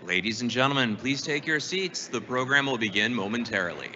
Ladies and gentlemen, please take your seats. The program will begin momentarily.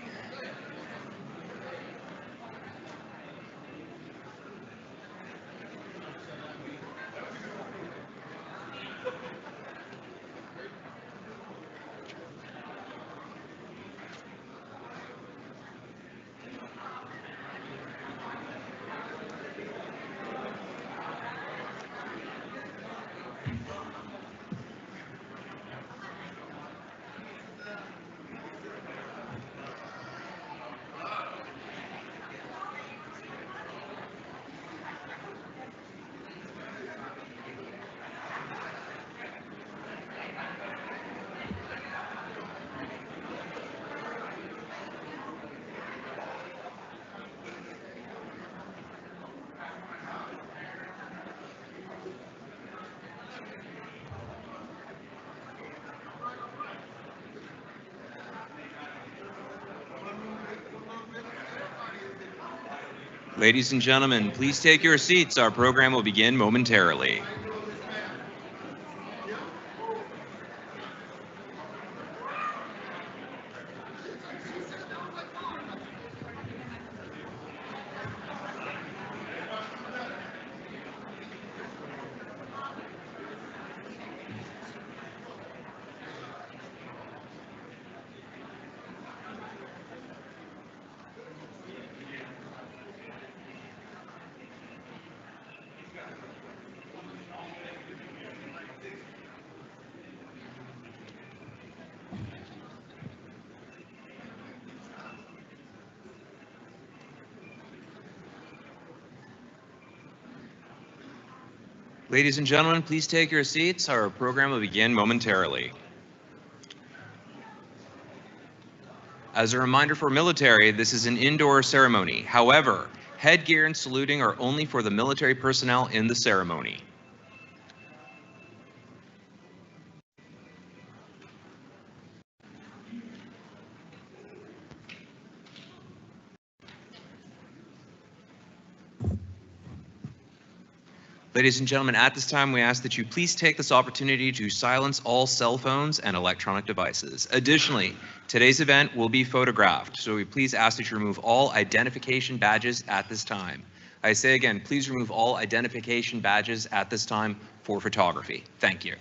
Ladies and gentlemen, please take your seats. Our program will begin momentarily. Ladies and gentlemen, please take your seats. Our program will begin momentarily. As a reminder for military, this is an indoor ceremony. However, headgear and saluting are only for the military personnel in the ceremony. Ladies and gentlemen, at this time, we ask that you please take this opportunity to silence all cell phones and electronic devices. Additionally, today's event will be photographed, so we please ask that you remove all identification badges at this time. I say again, please remove all identification badges at this time for photography. Thank you.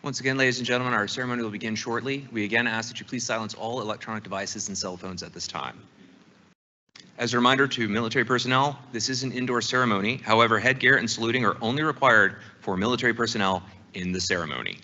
Once again, ladies and gentlemen, our ceremony will begin shortly. We again ask that you please silence all electronic devices and cell phones at this time. As a reminder to military personnel, this is an indoor ceremony. However, headgear and saluting are only required for military personnel in the ceremony.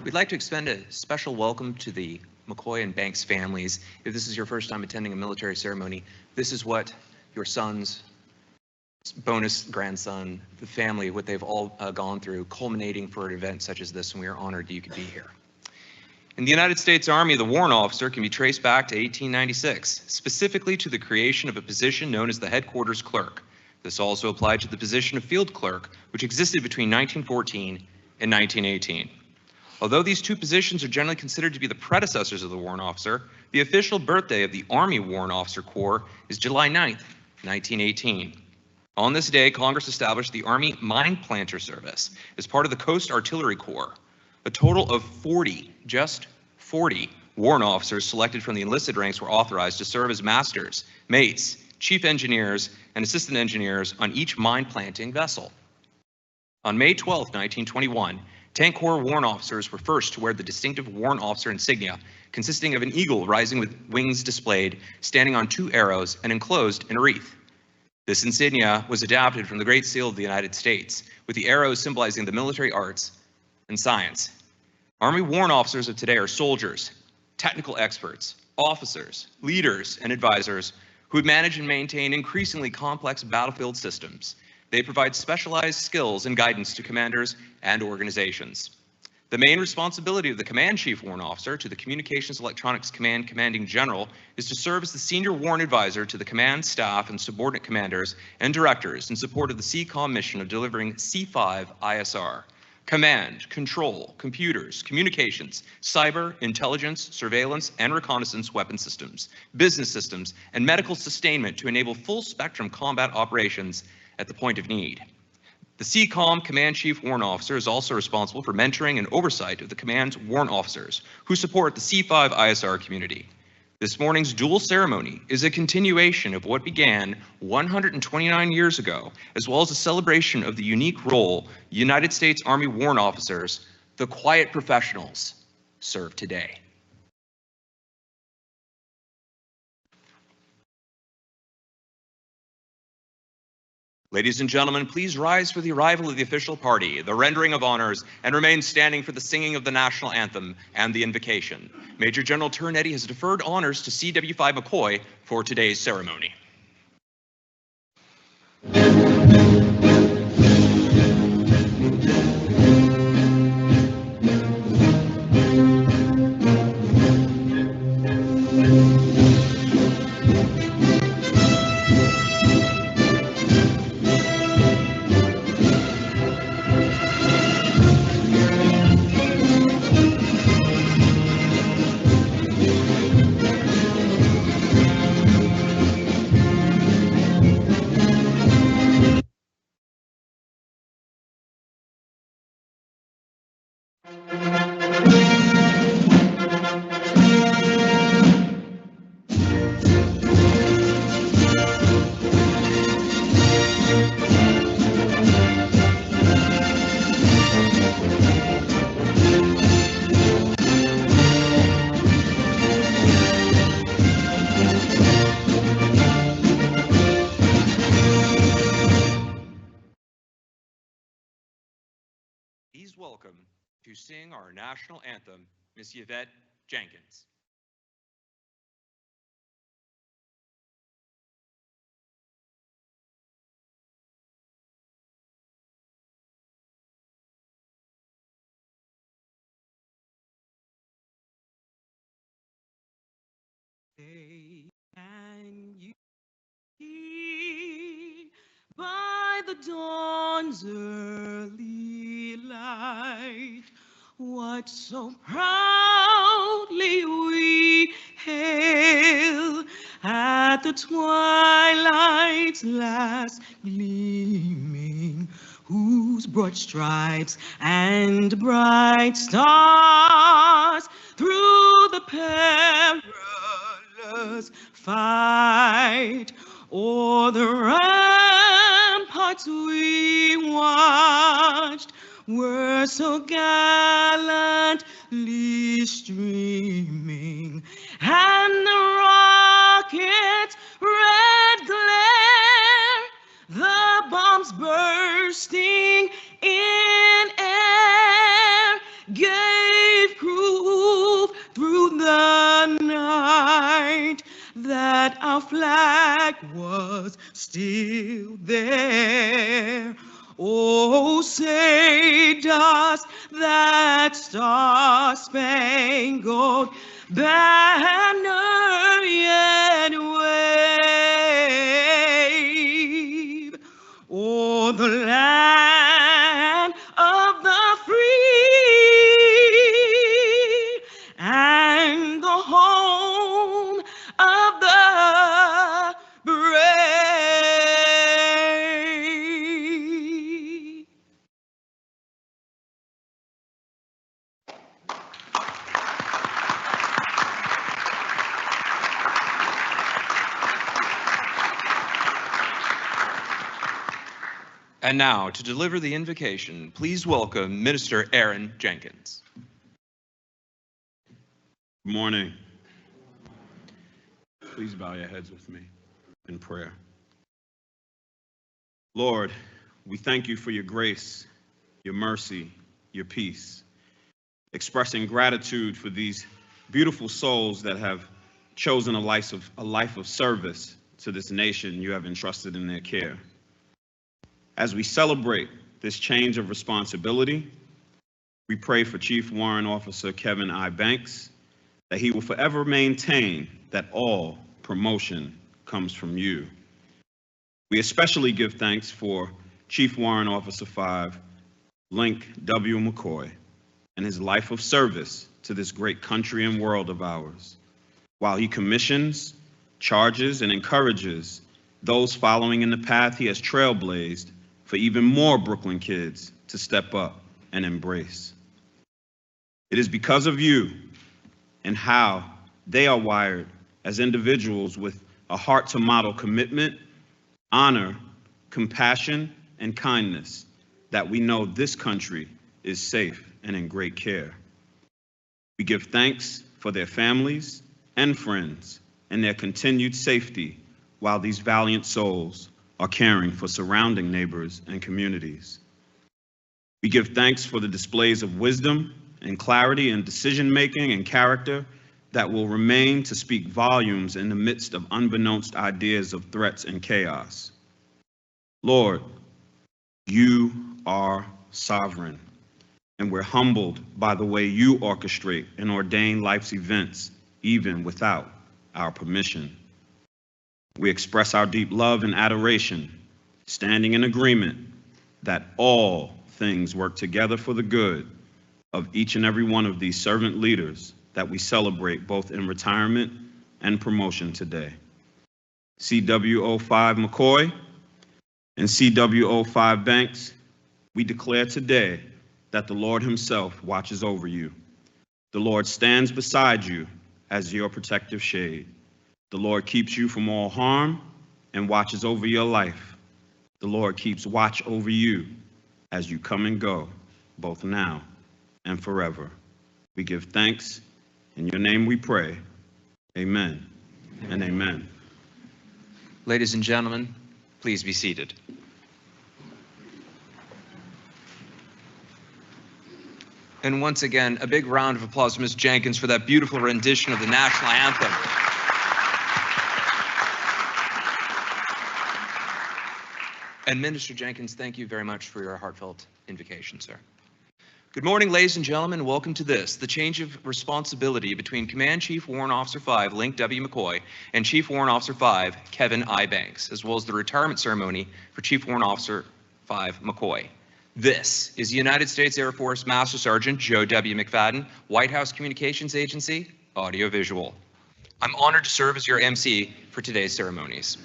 We'd like to extend a special welcome to the McCoy and Banks families. If this is your first time attending a military ceremony, this is what your son's bonus grandson, the family, what they've all gone through, culminating for an event such as this, and we are honored that you could be here. In the United States Army, the warrant officer can be traced back to 1896, specifically to the creation of a position known as the headquarters clerk. This also applied to the position of field clerk, which existed between 1914 and 1918. Although these two positions are generally considered to be the predecessors of the warrant officer, the official birthday of the Army Warrant Officer Corps is July 9th, 1918. On this day, Congress established the Army Mine Planter Service as part of the Coast Artillery Corps. A total of 40, just 40, warrant officers selected from the enlisted ranks were authorized to serve as masters, mates, chief engineers, and assistant engineers on each mine planting vessel. On May 12, 1921, Tank Corps warrant officers were first to wear the distinctive warrant officer insignia, consisting of an eagle rising with wings displayed, standing on 2 arrows, and enclosed in a wreath. This insignia was adapted from the Great Seal of the United States, with the arrows symbolizing the military arts and science. Army warrant officers of today are soldiers, technical experts, officers, leaders, and advisors who manage and maintain increasingly complex battlefield systems. They provide specialized skills and guidance to commanders and organizations. The main responsibility of the Command Chief Warrant Officer to the Communications Electronics Command Commanding General is to serve as the senior warrant advisor to the command staff and subordinate commanders and directors in support of the CCOM mission of delivering C5 ISR. Command, control, computers, communications, cyber, intelligence, surveillance, and reconnaissance weapon systems, business systems, and medical sustainment to enable full spectrum combat operations at the point of need. The CCOM Command Chief Warrant Officer is also responsible for mentoring and oversight of the command's warrant officers who support the C5 ISR community. This morning's dual ceremony is a continuation of what began 129 years ago, as well as a celebration of the unique role United States Army warrant officers, the quiet professionals, serve today. Ladies and gentlemen, please rise for the arrival of the official party, the rendering of honors, and remain standing for the singing of the national anthem and the invocation. Major General Turnetti has deferred honors to CW5 McCoy for today's ceremony. Please welcome to sing our national anthem, Miss Yvette Jenkins. And you see by the dawn's early light what so proudly we hail at the twilight's last gleaming, whose broad stripes and bright stars through the perilous fight o'er the ramparts we watched were so gallantly streaming, and the rocket's red glare, the bombs bursting in air, gave proof through the night that our flag was still there. Oh, say does that star-spangled banner yet wave o'er the land of the free And now, to deliver the invocation, please welcome Minister Aaron Jenkins. Good morning. Please bow your heads with me in prayer. Lord, we thank you for your grace, your mercy, your peace, expressing gratitude for these beautiful souls that have chosen a life of service to this nation you have entrusted in their care. As we celebrate this change of responsibility, we pray for Chief Warrant Officer Kevin I. Banks, that he will forever maintain that all promotion comes from you. We especially give thanks for Chief Warrant Officer 5, Linc W. McCoy, and his life of service to this great country and world of ours, while he commissions, charges, and encourages those following in the path he has trailblazed for even more Brooklyn kids to step up and embrace. It is because of you and how they are wired as individuals with a heart to model commitment, honor, compassion, and kindness that we know this country is safe and in great care. We give thanks for their families and friends and their continued safety while these valiant souls are caring for surrounding neighbors and communities. We give thanks for the displays of wisdom and clarity in decision-making and character that will remain to speak volumes in the midst of unbeknownst ideas of threats and chaos. Lord, you are sovereign, and we're humbled by the way you orchestrate and ordain life's events, even without our permission. We express our deep love and adoration, standing in agreement that all things work together for the good of each and every one of these servant leaders that we celebrate both in retirement and promotion today. CW5 McCoy and CW5 Banks, we declare today that the Lord himself watches over you. The Lord stands beside you as your protective shade. The Lord keeps you from all harm and watches over your life. The Lord keeps watch over you as you come and go, both now and forever. We give thanks. In your name we pray. Amen and amen. Ladies and gentlemen, please be seated. And once again, a big round of applause to Ms. Jenkins for that beautiful rendition of the national anthem. And Minister Jenkins, thank you very much for your heartfelt invocation, sir. Good morning, ladies and gentlemen, and welcome to this, the change of responsibility between Command Chief Warrant Officer 5, Linc W. McCoy, and Chief Warrant Officer 5, Kevin I. Banks, as well as the retirement ceremony for Chief Warrant Officer 5, McCoy. This is United States Air Force Master Sergeant Joe W. McFadden, White House Communications Agency, Audiovisual. I'm honored to serve as your MC for today's ceremonies.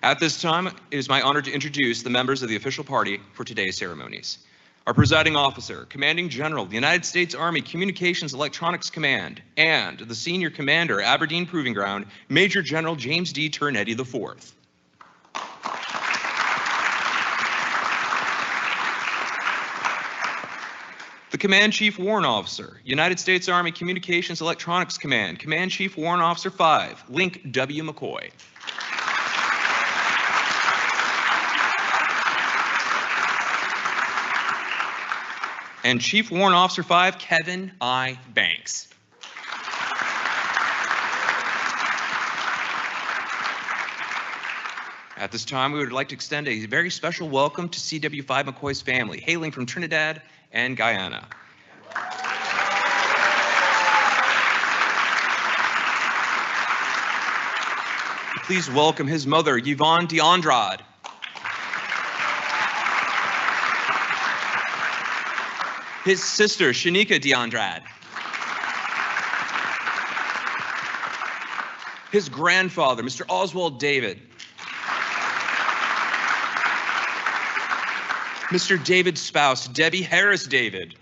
At this time, it is my honor to introduce the members of the official party for today's ceremonies. Our presiding officer, Commanding General, the United States Army Communications Electronics Command, and the Senior Commander, Aberdeen Proving Ground, Major General James D. Turnetti IV. The Command Chief Warrant Officer, United States Army Communications Electronics Command, Command Chief Warrant Officer 5, Linc W. McCoy. And Chief Warrant Officer 5, Kevin I. Banks. At this time, we would like to extend a very special welcome to CW5 McCoy's family, hailing from Trinidad and Guyana. Please welcome his mother, Yvonne DeAndrade. His sister, Shanika DeAndrade. His grandfather, Mr. Oswald David. Mr. David's spouse, Debbie Harris David.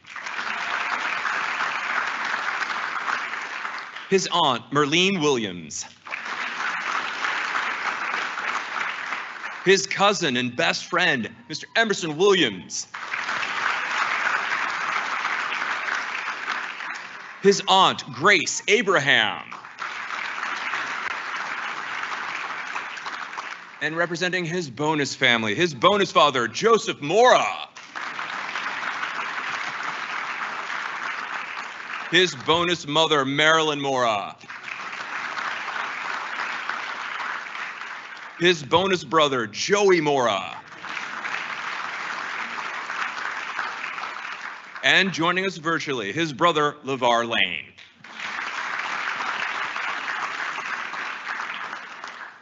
His aunt, Merlene Williams. his cousin and best friend, Mr. Emerson Williams, his aunt, Grace Abraham, and representing his bonus family, his bonus father, Joseph Mora, his bonus mother, Marilyn Mora, his bonus brother, Joey Mora, and joining us virtually, his brother, LeVar Lane.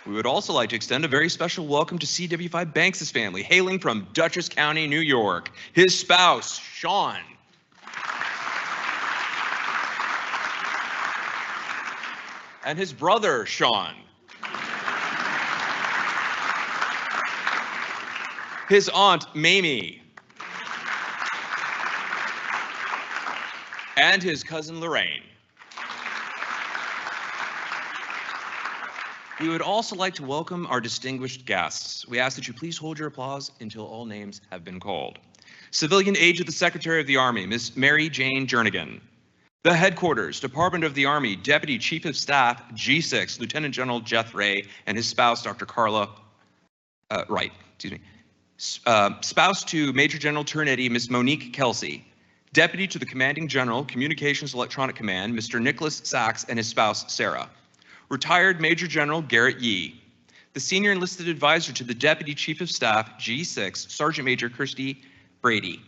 We would also like to extend a very special welcome to CW5 Banks' family, hailing from Dutchess County, New York, his spouse, Sean, and his brother, Sean, his aunt, Mamie, and his cousin, Lorraine. We would also like to welcome our distinguished guests. We ask that you please hold your applause until all names have been called. Civilian Aide of the Secretary of the Army, Ms. Mary Jane Jernigan. The Headquarters, Department of the Army, Deputy Chief of Staff, G6, Lieutenant General Jeff Ray, and his spouse, Dr. Carla Wright, spouse to Major General Turnetti, Ms. Monique Kelsey. Deputy to the Commanding General, Communications Electronic Command, Mr. Nicholas Sachs, and his spouse, Sarah. Retired Major General Garrett Yee. The Senior Enlisted Advisor to the Deputy Chief of Staff, G6, Sergeant Major Kirsty Brady.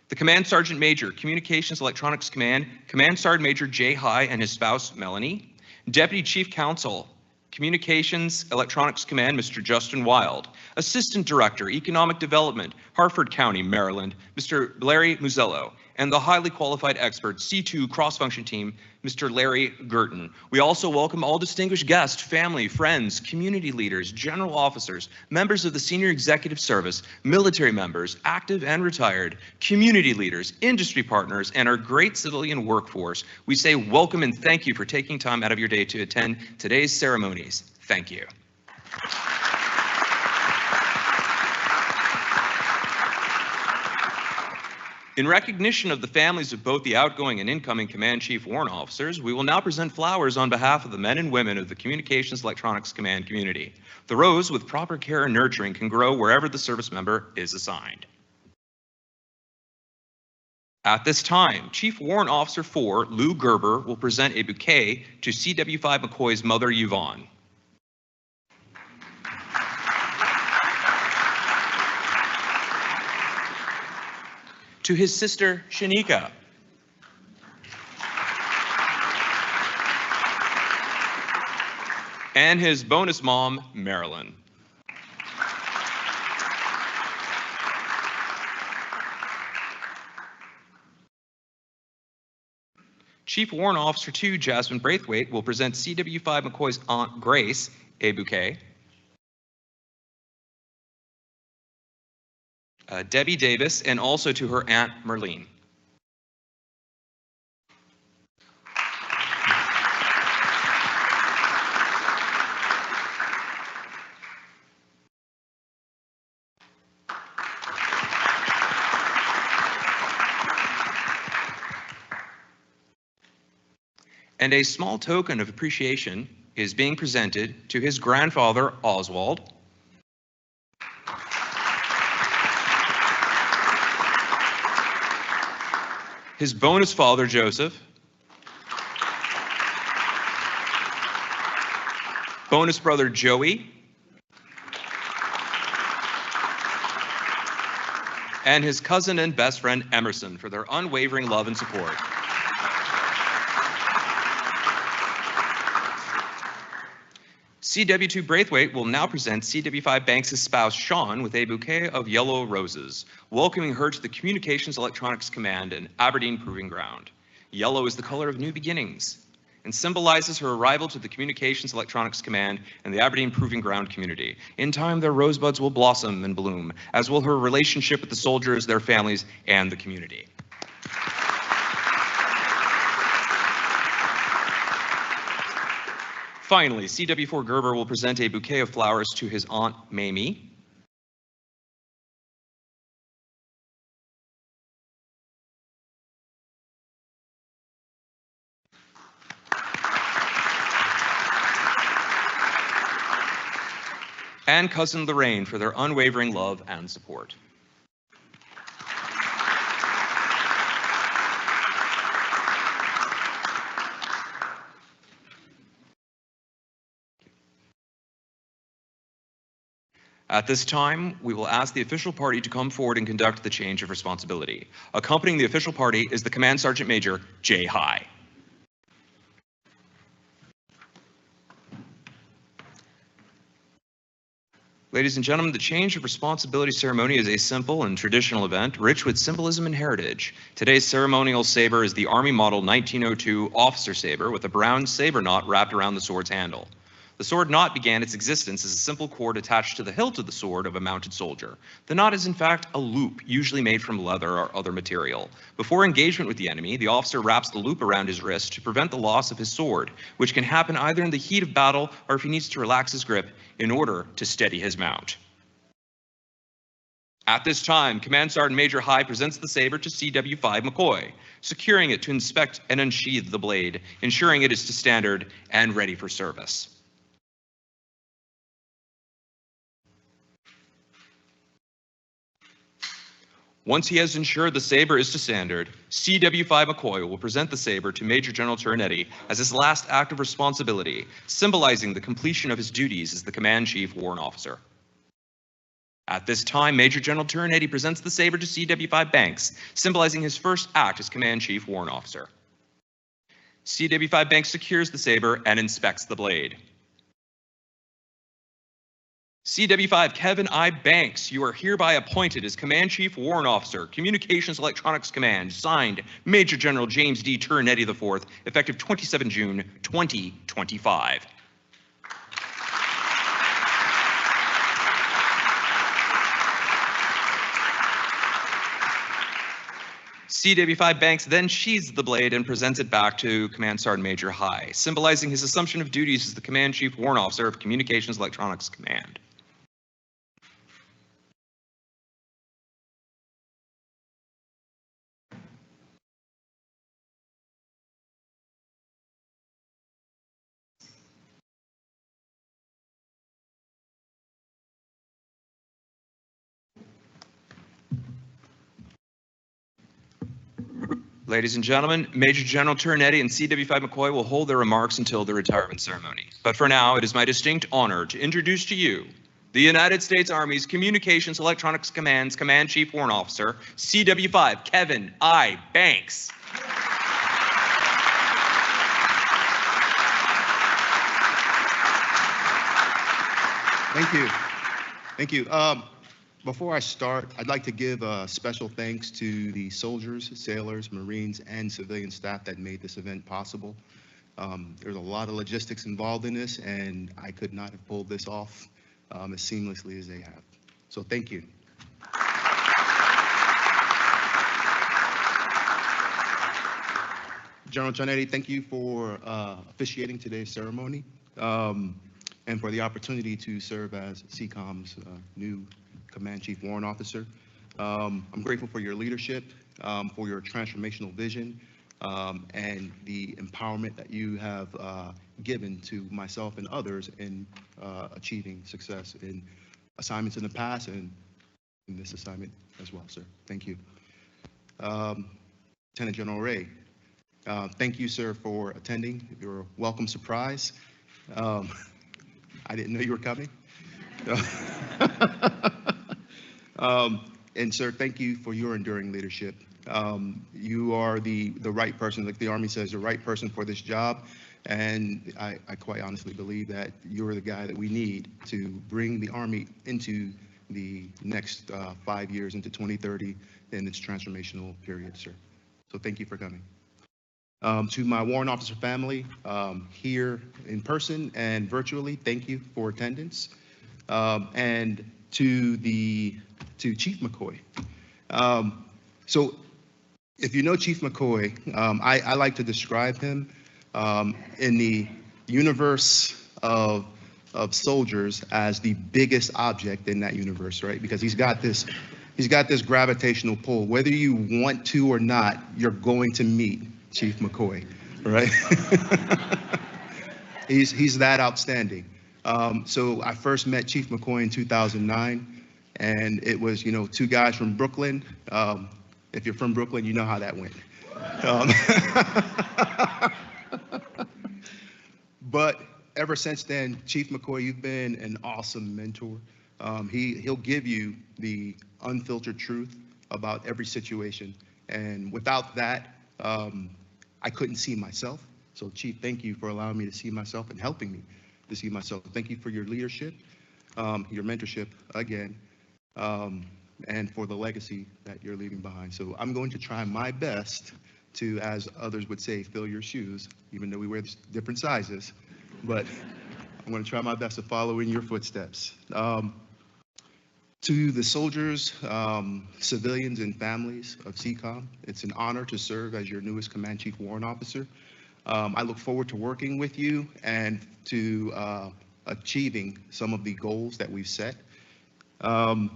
The Command Sergeant Major, Communications Electronics Command, Command Sergeant Major Jay High and his spouse, Melanie. Deputy Chief Counsel, Communications Electronics Command, Mr. Justin Wild. Assistant Director, Economic Development, Harford County, Maryland, Mr. Larry Muzello. And the highly qualified expert, C2 cross-function team, Mr. Larry Girton. We also welcome all distinguished guests, family, friends, community leaders, general officers, members of the Senior Executive Service, military members, active and retired, community leaders, industry partners, and our great civilian workforce. We say welcome and thank you for taking time out of your day to attend today's ceremonies. Thank you. In recognition of the families of both the outgoing and incoming Command Chief Warrant Officers, we will now present flowers on behalf of the men and women of the Communications Electronics Command community. The rose, with proper care and nurturing, can grow wherever the service member is assigned. At this time, Chief Warrant Officer 4, Lou Gerber, will present a bouquet to CW5 McCoy's mother, Yvonne. To his sister, Shanika. And his bonus mom, Marilyn. Chief Warrant Officer 2, Jasmine Braithwaite, will present CW5 McCoy's Aunt Grace a bouquet. Debbie Davis, and also to her Aunt Merlene. And a small token of appreciation is being presented to his grandfather, Oswald, his bonus father, Joseph, bonus brother, Joey, and his cousin and best friend, Emerson, for their unwavering love and support. CW2 Braithwaite will now present CW5 Banks' spouse, Sean, with a bouquet of yellow roses, welcoming her to the Communications Electronics Command and Aberdeen Proving Ground. Yellow is the color of new beginnings and symbolizes her arrival to the Communications Electronics Command and the Aberdeen Proving Ground community. In time, their rosebuds will blossom and bloom, as will her relationship with the soldiers, their families, and the community. Finally, CW4 Gerber will present a bouquet of flowers to his Aunt Mamie. and Cousin Lorraine for their unwavering love and support. At this time, we will ask the official party to come forward and conduct the change of responsibility. Accompanying the official party is the Command Sergeant Major, Jay High. Ladies and gentlemen, the change of responsibility ceremony is a simple and traditional event rich with symbolism and heritage. Today's ceremonial saber is the Army Model 1902 officer saber with a brown saber knot wrapped around the sword's handle. The sword knot began its existence as a simple cord attached to the hilt of the sword of a mounted soldier. The knot is in fact a loop, usually made from leather or other material. Before engagement with the enemy, the officer wraps the loop around his wrist to prevent the loss of his sword, which can happen either in the heat of battle or if he needs to relax his grip in order to steady his mount. At this time, Command Sergeant Major High presents the saber to CW5 McCoy, securing it to inspect and unsheath the blade, ensuring it is to standard and ready for service. Once he has ensured the saber is to standard, CW5 McCoy will present the saber to Major General Turnetti as his last act of responsibility, symbolizing the completion of his duties as the Command Chief Warrant Officer. At this time, Major General Turnetti presents the saber to CW5 Banks, symbolizing his first act as Command Chief Warrant Officer. CW5 Banks secures the saber and inspects the blade. CW5 Kevin I. Banks, you are hereby appointed as Command Chief Warrant Officer, Communications Electronics Command, signed Major General James D. Turnetti IV, effective 27 June 2025. CW5 Banks then sheathes the blade and presents it back to Command Sergeant Major High, symbolizing his assumption of duties as the Command Chief Warrant Officer of Communications Electronics Command. Ladies and gentlemen, Major General Turnetti and CW5 McCoy will hold their remarks until the retirement ceremony. But for now, it is my distinct honor to introduce to you the United States Army's Communications Electronics Command's Command Chief Warrant Officer, CW5 Kevin I. Banks. Thank you. Thank you. Before I start, I'd like to give special thanks to the soldiers, sailors, Marines, and civilian staff that made this event possible. There's a lot of logistics involved in this, and I could not have pulled this off as seamlessly as they have. So thank you. General Turnetti, thank you for officiating today's ceremony and for the opportunity to serve as CCOM's new Command Chief Warrant Officer. I'm grateful for your leadership, for your transformational vision, and the empowerment that you have given to myself and others in achieving success in assignments in the past and in this assignment as well, sir. Thank you. Lieutenant General Ray, thank you, sir, for attending. You're a welcome surprise. I didn't know you were coming. And sir, thank you for your enduring leadership. You are the right person, like the Army says, the right person for this job. And I quite honestly believe that you're the guy that we need to bring the Army into the next 5 years, into 2030, in its transformational period, sir. So thank you for coming. To my warrant officer family here in person and virtually, thank you for attendance. And to Chief McCoy. So if you know Chief McCoy, I like to describe him in the universe of soldiers as the biggest object in that universe, right? Because he's got this gravitational pull. Whether you want to or not, you're going to meet Chief McCoy, right? He's that outstanding. So I first met Chief McCoy in 2009, and it was, two guys from Brooklyn. If you're from Brooklyn, you know how that went. But ever since then, Chief McCoy, you've been an awesome mentor. He'll give you the unfiltered truth about every situation. And without that, I couldn't see myself. So Chief, thank you for allowing me to see myself and helping me to see myself. Thank you for your leadership, your mentorship again, and for the legacy that you're leaving behind. So I'm going to try my best to, as others would say, fill your shoes, even though we wear different sizes, but I'm going to try my best to follow in your footsteps. To the soldiers, civilians, and families of CCOM, it's an honor to serve as your newest Command Chief Warrant Officer. I look forward to working with you and to achieving some of the goals that we've set. I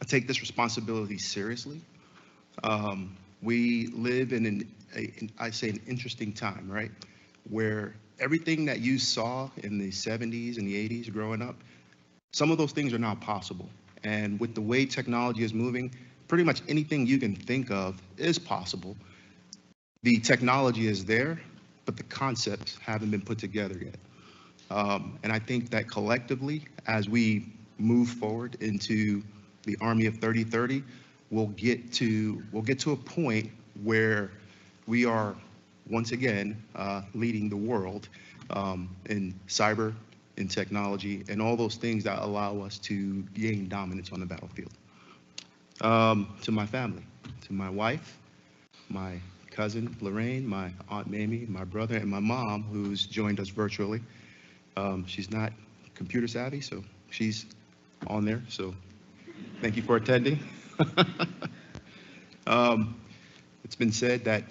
take this responsibility seriously. We live in an interesting time, right? Where everything that you saw in the 70s and the 80s growing up, some of those things are not possible. And with the way technology is moving, pretty much anything you can think of is possible. The technology is there, but the concepts haven't been put together yet. And I think that collectively, as we move forward into the Army of 3030, we'll get to a point where we are once again leading the world in cyber, in technology, and all those things that allow us to gain dominance on the battlefield. To my family, to my wife, my cousin Lorraine, my Aunt Mamie, my brother, and my mom, who's joined us virtually. She's not computer savvy, so she's on there. So thank you for attending. It's been said that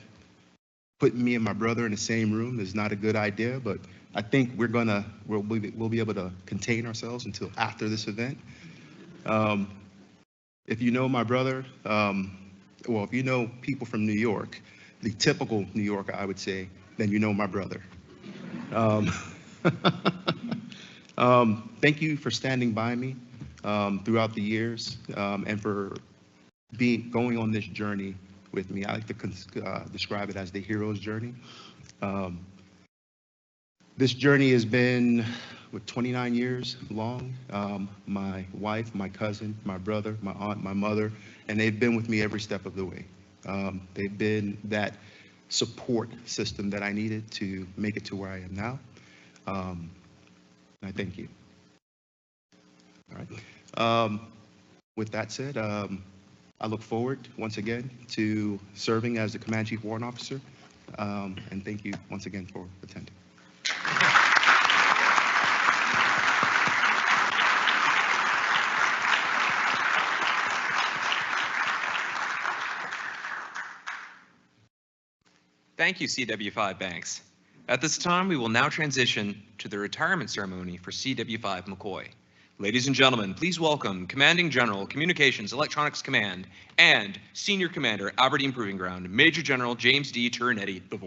putting me and my brother in the same room is not a good idea, but I think we'll be able to contain ourselves until after this event. If you know my brother, well, if you know people from New York, the typical New Yorker, I would say, then you know my brother. Thank you for standing by me throughout the years and for going on this journey with me. I like to describe it as the hero's journey. This journey has been 29 years long. My wife, my cousin, my brother, my aunt, my mother, and they've been with me every step of the way. They've been that support system that I needed to make it to where I am now. And I thank you. All right. With that said, I look forward once again to serving as the Command Chief Warrant Officer. And thank you once again for attending. Thank you, CW5 Banks. At this time, we will now transition to the retirement ceremony for CW5 McCoy. Ladies and gentlemen, please welcome Commanding General, Communications Electronics Command, and Senior Commander, Aberdeen Proving Ground, Major General James D. Turinetti IV.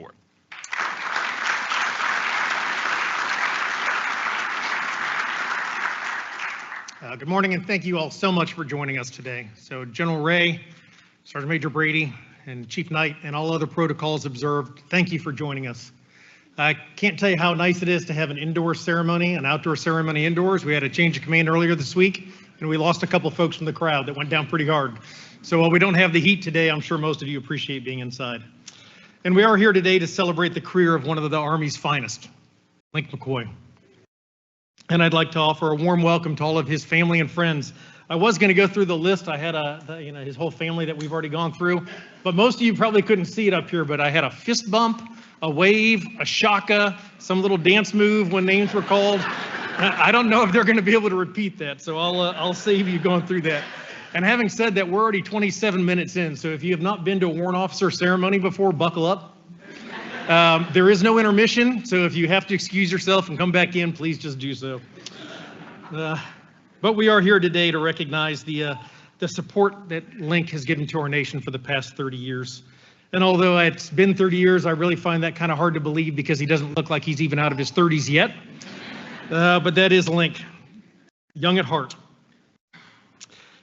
Good morning, and thank you all so much for joining us today. So General Ray, Sergeant Major Brady, and Chief Knight, and all other protocols observed, thank you for joining us. I can't tell you how nice it is to have an indoor ceremony, an outdoor ceremony indoors. We had a change of command earlier this week, and we lost a couple folks from the crowd that went down pretty hard. So while we don't have the heat today, I'm sure most of you appreciate being inside. And we are here today to celebrate the career of one of the Army's finest, Linc McCoy. And I'd like to offer a warm welcome to all of his family and friends. I was going to go through the list. I had his whole family that we've already gone through, but most of you probably couldn't see it up here, but I had a fist bump, a wave, a shaka, some little dance move when names were called. I don't know if they're going to be able to repeat that, so I'll save you going through that. And having said that, we're already 27 minutes in, so if you have not been to a warrant officer ceremony before, buckle up. There is no intermission, so if you have to excuse yourself and come back in, please just do so. But we are here today to recognize the support that Linc has given to our nation for the past 30 years. And although it's been 30 years, I really find that kind of hard to believe because he doesn't look like he's even out of his 30s yet. But that is Linc, young at heart.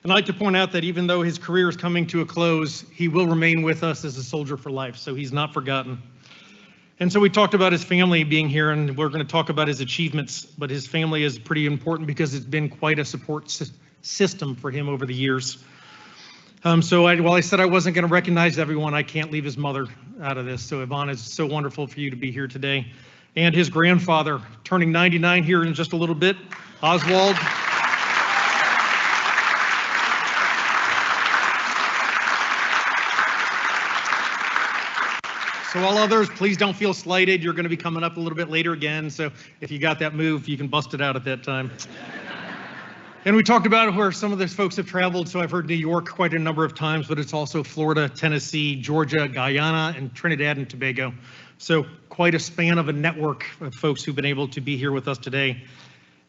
And I'd like to point out that even though his career is coming to a close, he will remain with us as a soldier for life, so he's not forgotten. And so we talked about his family being here, and we're going to talk about his achievements, but his family is pretty important because it's been quite a support system for him over the years. While I said I wasn't going to recognize everyone, I can't leave his mother out of this. So Yvonne, it's so wonderful for you to be here today. And his grandfather, turning 99 here in just a little bit, Oswald. So all others, please don't feel slighted. You're going to be coming up a little bit later again. So if you got that move, you can bust it out at that time. And we talked about where some of those folks have traveled. So I've heard New York quite a number of times, but it's also Florida, Tennessee, Georgia, Guyana, and Trinidad and Tobago. So quite a span of a network of folks who've been able to be here with us today.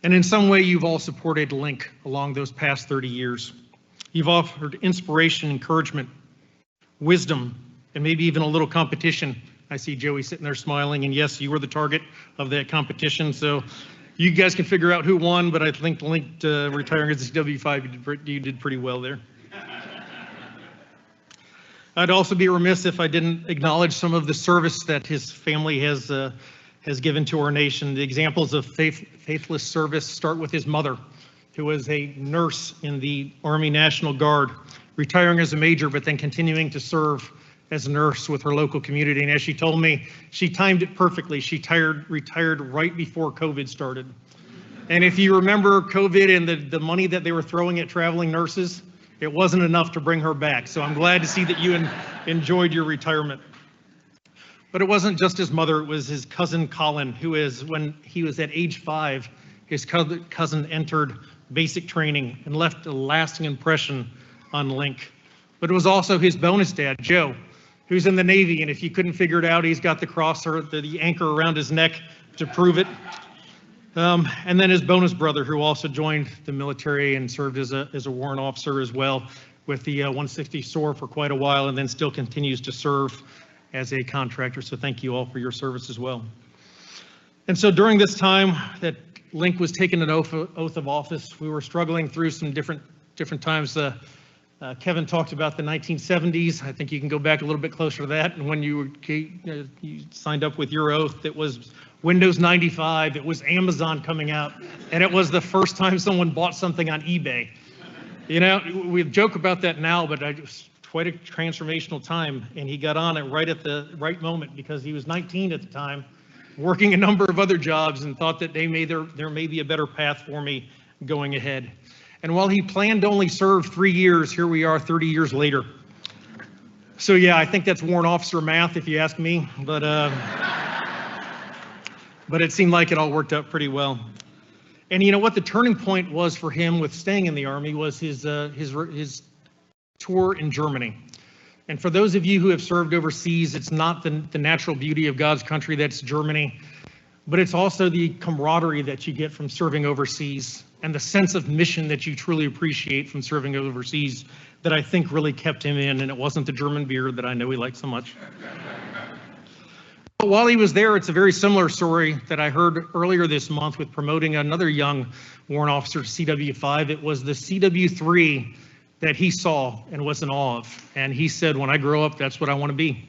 And in some way, you've all supported Linc along those past 30 years. You've offered inspiration, encouragement, wisdom, and maybe even a little competition. I see Joey sitting there smiling, and yes, you were the target of that competition. So you guys can figure out who won, but I think Linc retiring as a CW5, you did pretty well there. I'd also be remiss if I didn't acknowledge some of the service that his family has given to our nation. The examples of faithless service start with his mother, who was a nurse in the Army National Guard, retiring as a major, but then continuing to serve as a nurse with her local community. And as she told me, she timed it perfectly. She retired right before COVID started. And if you remember COVID and the money that they were throwing at traveling nurses, it wasn't enough to bring her back. So I'm glad to see that you enjoyed your retirement. But it wasn't just his mother, it was his cousin Colin, who is, when he was at age 5, his cousin entered basic training and left a lasting impression on Linc. But it was also his bonus dad, Joe, who's in the Navy, and if you couldn't figure it out, he's got the cross or the anchor around his neck to prove it. And then his bonus brother, who also joined the military and served as a warrant officer as well with the 160 SOAR for quite a while, and then still continues to serve as a contractor. So thank you all for your service as well. And so during this time that Linc was taking an oath of office, we were struggling through some different times. Kevin talked about the 1970s. I think you can go back a little bit closer to that. And when you signed up with your oath, it was Windows 95, it was Amazon coming out, and it was the first time someone bought something on eBay. You know, we joke about that now, but it was quite a transformational time, and he got on it right at the right moment because he was 19 at the time, working a number of other jobs, and thought that there may be a better path for me going ahead. And while he planned to only serve 3 years, here we are 30 years later. So yeah, I think that's warrant officer math if you ask me, but it seemed like it all worked out pretty well. And you know what the turning point was for him with staying in the Army was his tour in Germany. And for those of you who have served overseas, it's not the natural beauty of God's country that's Germany, but it's also the camaraderie that you get from serving overseas and the sense of mission that you truly appreciate from serving overseas that I think really kept him in, and it wasn't the German beer that I know he liked so much. But while he was there, it's a very similar story that I heard earlier this month with promoting another young warrant officer to CW5. It was the CW3 that he saw and was in awe of. And he said, when I grow up, that's what I want to be.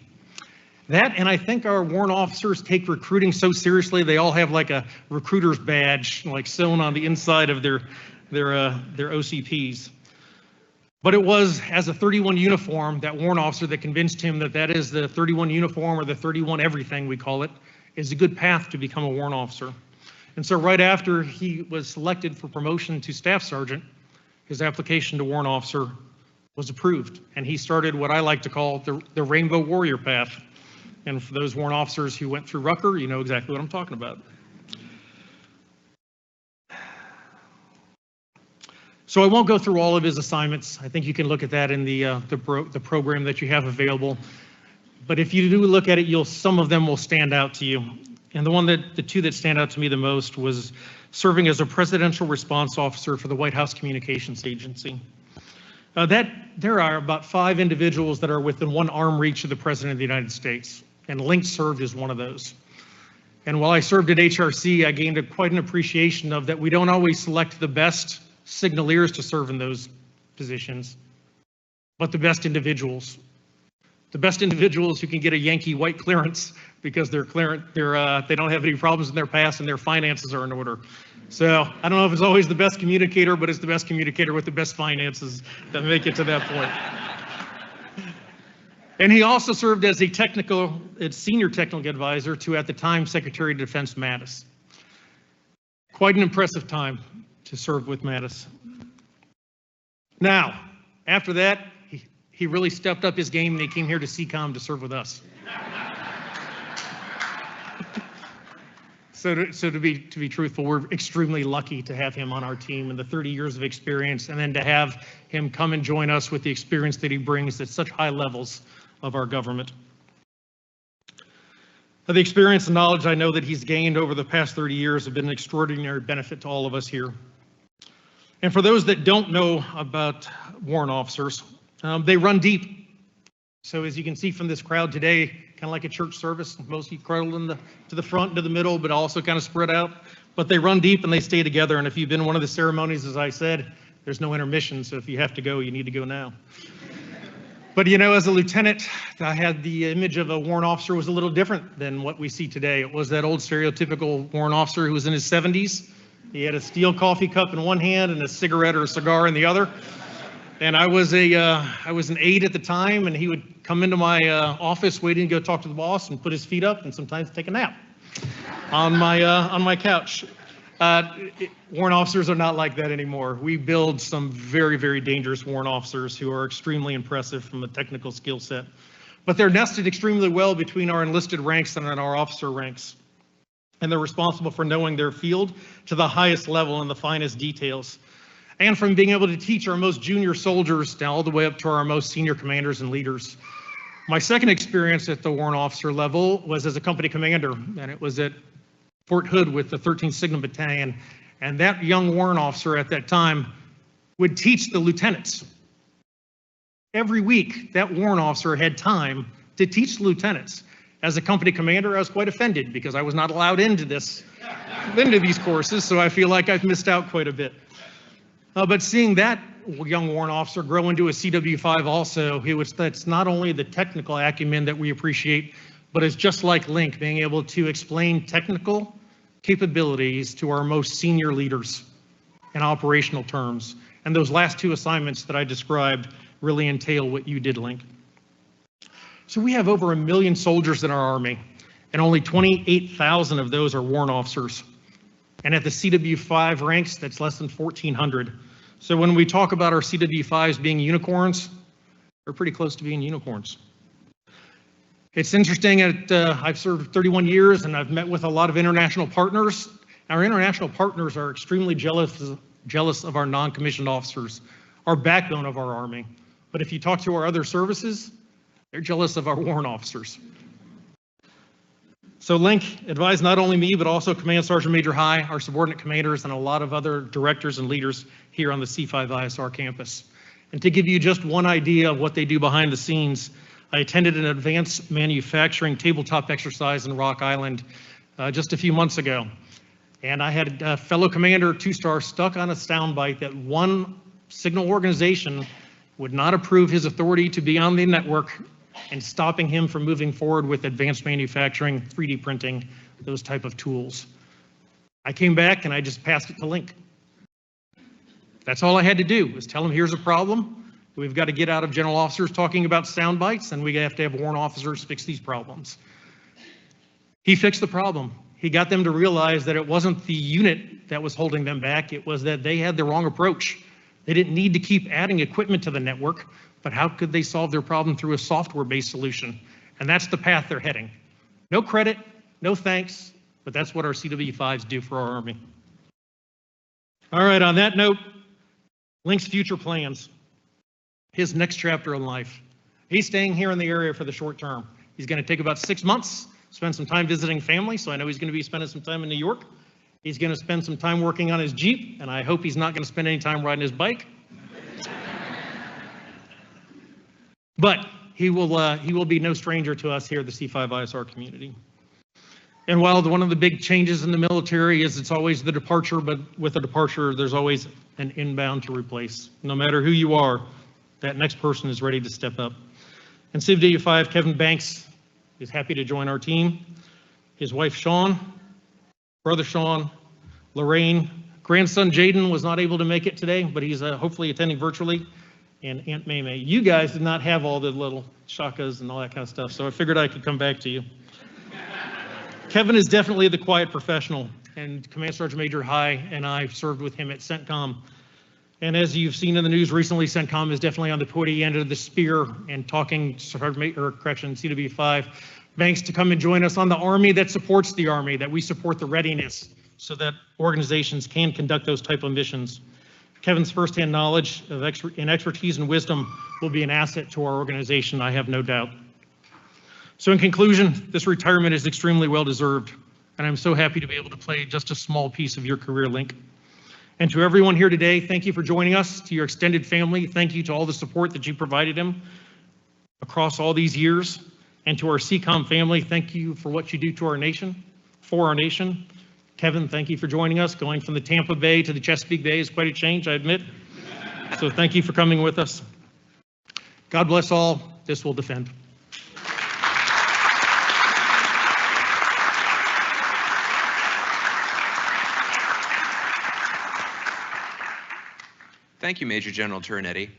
That, and I think our warrant officers take recruiting so seriously, they all have like a recruiter's badge, like sewn on the inside of their OCPs. But it was as a 31 uniform, that warrant officer, that convinced him that that is the 31 uniform, or the 31 everything we call it, is a good path to become a warrant officer. And so right after he was selected for promotion to staff sergeant, his application to warrant officer was approved. And he started what I like to call the Rainbow Warrior path. And for those warrant officers who went through Rucker, you know exactly what I'm talking about. So I won't go through all of his assignments. I think you can look at that in the program that you have available. But if you do look at it, some of them will stand out to you. And the two that stand out to me the most was serving as a presidential response officer for the White House Communications Agency. There are about 5 individuals that are within one arm reach of the President of the United States, and Linc served as one of those. And while I served at HRC, I gained quite an appreciation of that we don't always select the best signaleers to serve in those positions, but the best individuals. The best individuals who can get a Yankee white clearance because they don't have any problems in their past and their finances are in order. So I don't know if it's always the best communicator, but it's the best communicator with the best finances that make it to that point. And he also served as a senior technical advisor to, at the time, Secretary of Defense Mattis. Quite an impressive time to serve with Mattis. Now, after that, he really stepped up his game and he came here to CCOM to serve with us. So to be truthful, we're extremely lucky to have him on our team and the 30 years of experience, and then to have him come and join us with the experience that he brings at such high levels of our government. The experience and knowledge I know that he's gained over the past 30 years have been an extraordinary benefit to all of us here. And for those that don't know about warrant officers, they run deep. So as you can see from this crowd today, kind of like a church service, mostly crowded to the front, to the middle, but also kind of spread out. But they run deep and they stay together. And if you've been one of the ceremonies, as I said, there's no intermission. So if you have to go, you need to go now. But you know, as a lieutenant, I had the image of a warrant officer was a little different than what we see today. It was that old stereotypical warrant officer who was in his 70s. He had a steel coffee cup in one hand and a cigarette or a cigar in the other. And I was an aide at the time, and he would come into my office waiting to go talk to the boss and put his feet up and sometimes take a nap on my couch. Warrant officers are not like that anymore. We build some very, very dangerous warrant officers who are extremely impressive from a technical skill set. But they're nested extremely well between our enlisted ranks and our officer ranks. And they're responsible for knowing their field to the highest level and the finest details. And from being able to teach our most junior soldiers down all the way up to our most senior commanders and leaders. My second experience at the warrant officer level was as a company commander, and it was at Fort Hood with the 13th Signal Battalion. And that young warrant officer at that time would teach the lieutenants. Every week, that warrant officer had time to teach the lieutenants. As a company commander, I was quite offended because I was not allowed into these courses, so I feel like I've missed out quite a bit. But seeing that young warrant officer grow into a CW5 also, that's not only the technical acumen that we appreciate, but it's just like Linc, being able to explain technical capabilities to our most senior leaders in operational terms. And those last two assignments that I described really entail what you did, Linc. So we have over 1 million soldiers in our Army, and only 28,000 of those are warrant officers. And at the CW5 ranks, that's less than 1,400. So when we talk about our CW5s being unicorns, they're pretty close to being unicorns. It's interesting, I've served 31 years and I've met with a lot of international partners. Our international partners are extremely jealous of our non-commissioned officers, our backbone of our Army. But if you talk to our other services, they're jealous of our warrant officers. So Linc advised not only me, but also Command Sergeant Major High, our subordinate commanders, and a lot of other directors and leaders here on the C5 ISR campus. And to give you just one idea of what they do behind the scenes, I attended an advanced manufacturing tabletop exercise in Rock Island just a few months ago. And I had a fellow commander, 2-star, stuck on a soundbite that one signal organization would not approve his authority to be on the network and stopping him from moving forward with advanced manufacturing, 3D printing, those type of tools. I came back and I just passed it to Linc. That's all I had to do was tell him, here's a problem. We've got to get out of general officers talking about sound bites, and we have to have warrant officers fix these problems. He fixed the problem. He got them to realize that it wasn't the unit that was holding them back. It was that they had the wrong approach. They didn't need to keep adding equipment to the network, but how could they solve their problem through a software-based solution? And that's the path they're heading. No credit, no thanks, but that's what our CW5s do for our Army. All right, on that note, Linc's future plans, his next chapter in life. He's staying here in the area for the short term. He's going to take about 6 months, spend some time visiting family, so I know he's going to be spending some time in New York. He's going to spend some time working on his Jeep, and I hope he's not going to spend any time riding his bike. But he will be no stranger to us here at the C5 ISR community. And while one of the big changes in the military is it's always the departure, but with a departure, there's always an inbound to replace. No matter who you are, that next person is ready to step up. And CW5, Kevin Banks is happy to join our team. His wife, Sean, brother Sean, Lorraine, grandson Jaden was not able to make it today, but he's hopefully attending virtually. And Aunt May May. You guys did not have all the little shakas and all that kind of stuff, so I figured I could come back to you. Kevin is definitely the quiet professional, and Command Sergeant Major High and I served with him at CENTCOM. And as you've seen in the news recently, CENTCOM is definitely on the pointy end of the spear and talking CW5 Banks to come and join us on the Army that supports the Army, that we support the readiness so that organizations can conduct those type of missions. Kevin's firsthand knowledge of expertise and wisdom will be an asset to our organization, I have no doubt. So in conclusion, this retirement is extremely well-deserved, and I'm so happy to be able to play just a small piece of your career, Linc. And to everyone here today, thank you for joining us. To your extended family, thank you to all the support that you provided him across all these years. And to our CCOM family, thank you for what you do to our nation, for our nation. Kevin, thank you for joining us. Going from the Tampa Bay to the Chesapeake Bay is quite a change, I admit. So thank you for coming with us. God bless all. This will defend. Thank you, Major General Turnetti.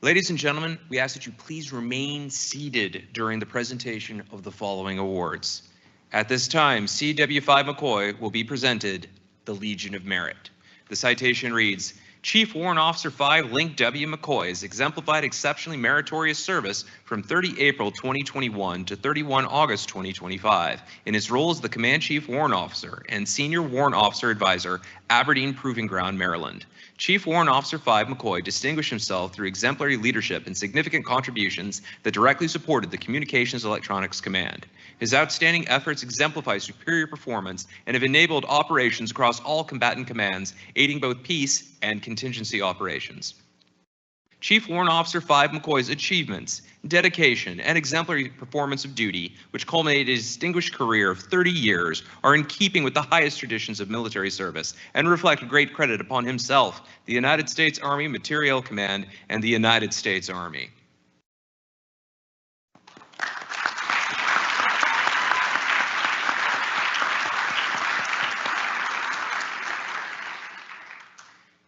Ladies and gentlemen, we ask that you please remain seated during the presentation of the following awards. At this time, CW5 McCoy will be presented the Legion of Merit. The citation reads, Chief Warrant Officer 5 Linc W. McCoy has exemplified exceptionally meritorious service from 30 April 2021 to 31 August 2025 in his role as the Command Chief Warrant Officer and Senior Warrant Officer Advisor, Aberdeen Proving Ground, Maryland. Chief Warrant Officer 5 McCoy distinguished himself through exemplary leadership and significant contributions that directly supported the Communications Electronics Command. His outstanding efforts exemplify superior performance and have enabled operations across all combatant commands, aiding both peace and contingency operations. Chief Warrant Officer 5 McCoy's achievements, dedication, and exemplary performance of duty, which culminated a distinguished career of 30 years, are in keeping with the highest traditions of military service and reflect great credit upon himself, the United States Army Materiel Command, and the United States Army.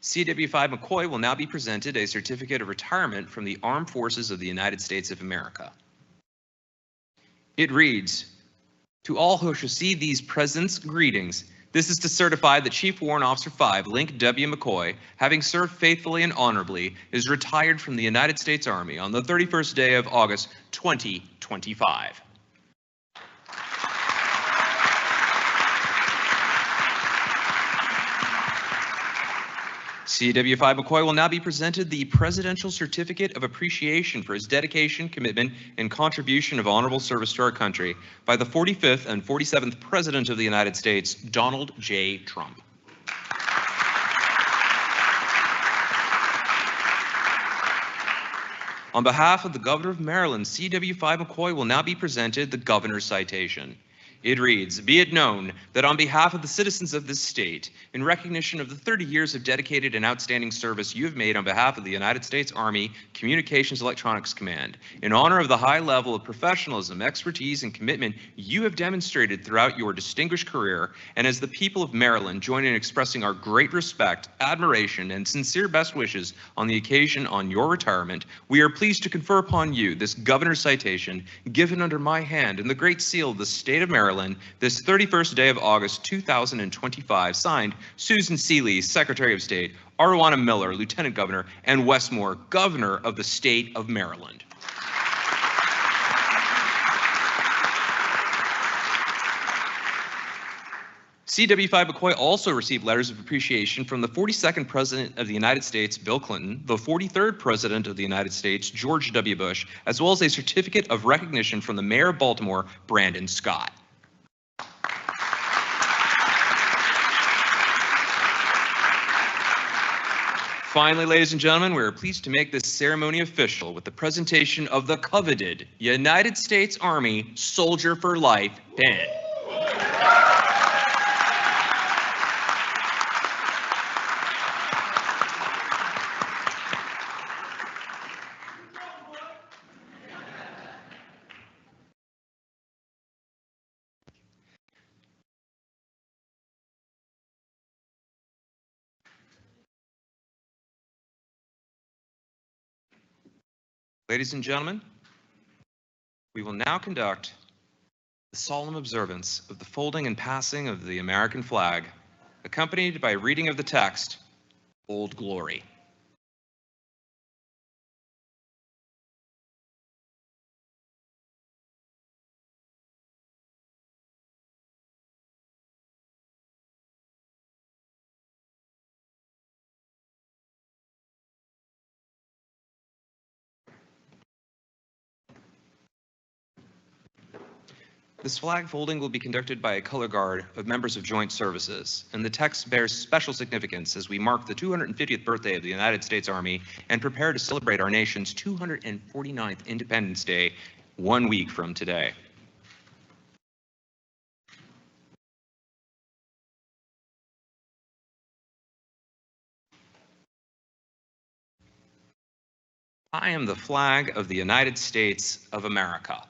CW5 McCoy will now be presented a certificate of retirement from the Armed Forces of the United States of America. It reads, to all who shall see these presents, greetings. This is to certify that Chief Warrant Officer 5, Linc W. McCoy, having served faithfully and honorably, is retired from the United States Army on the 31st day of August, 2025. CW5 McCoy will now be presented the Presidential Certificate of Appreciation for his dedication, commitment, and contribution of honorable service to our country by the 45th and 47th President of the United States, Donald J. Trump. On behalf of the Governor of Maryland, CW5 McCoy will now be presented the Governor's Citation. It reads, be it known that on behalf of the citizens of this state, in recognition of the 30 years of dedicated and outstanding service you have made on behalf of the United States Army Communications Electronics Command, in honor of the high level of professionalism, expertise, and commitment you have demonstrated throughout your distinguished career, and as the people of Maryland join in expressing our great respect, admiration, and sincere best wishes on the occasion on your retirement, we are pleased to confer upon you this Governor's Citation given under my hand and the Great Seal of the State of Maryland this 31st day of August 2025, signed Susan Seeley, Secretary of State, Arowana Miller, Lieutenant Governor, and Wes Moore, Governor of the State of Maryland. CW5 McCoy also received letters of appreciation from the 42nd President of the United States, Bill Clinton, the 43rd President of the United States, George W. Bush, as well as a certificate of recognition from the Mayor of Baltimore, Brandon Scott. Finally, ladies and gentlemen, we are pleased to make this ceremony official with the presentation of the coveted United States Army Soldier for Life pin. Ladies and gentlemen, we will now conduct the solemn observance of the folding and passing of the American flag, accompanied by reading of the text, Old Glory. This flag folding will be conducted by a color guard of members of joint services, and the text bears special significance as we mark the 250th birthday of the United States Army and prepare to celebrate our nation's 249th Independence Day 1 week from today. I am the flag of the United States of America.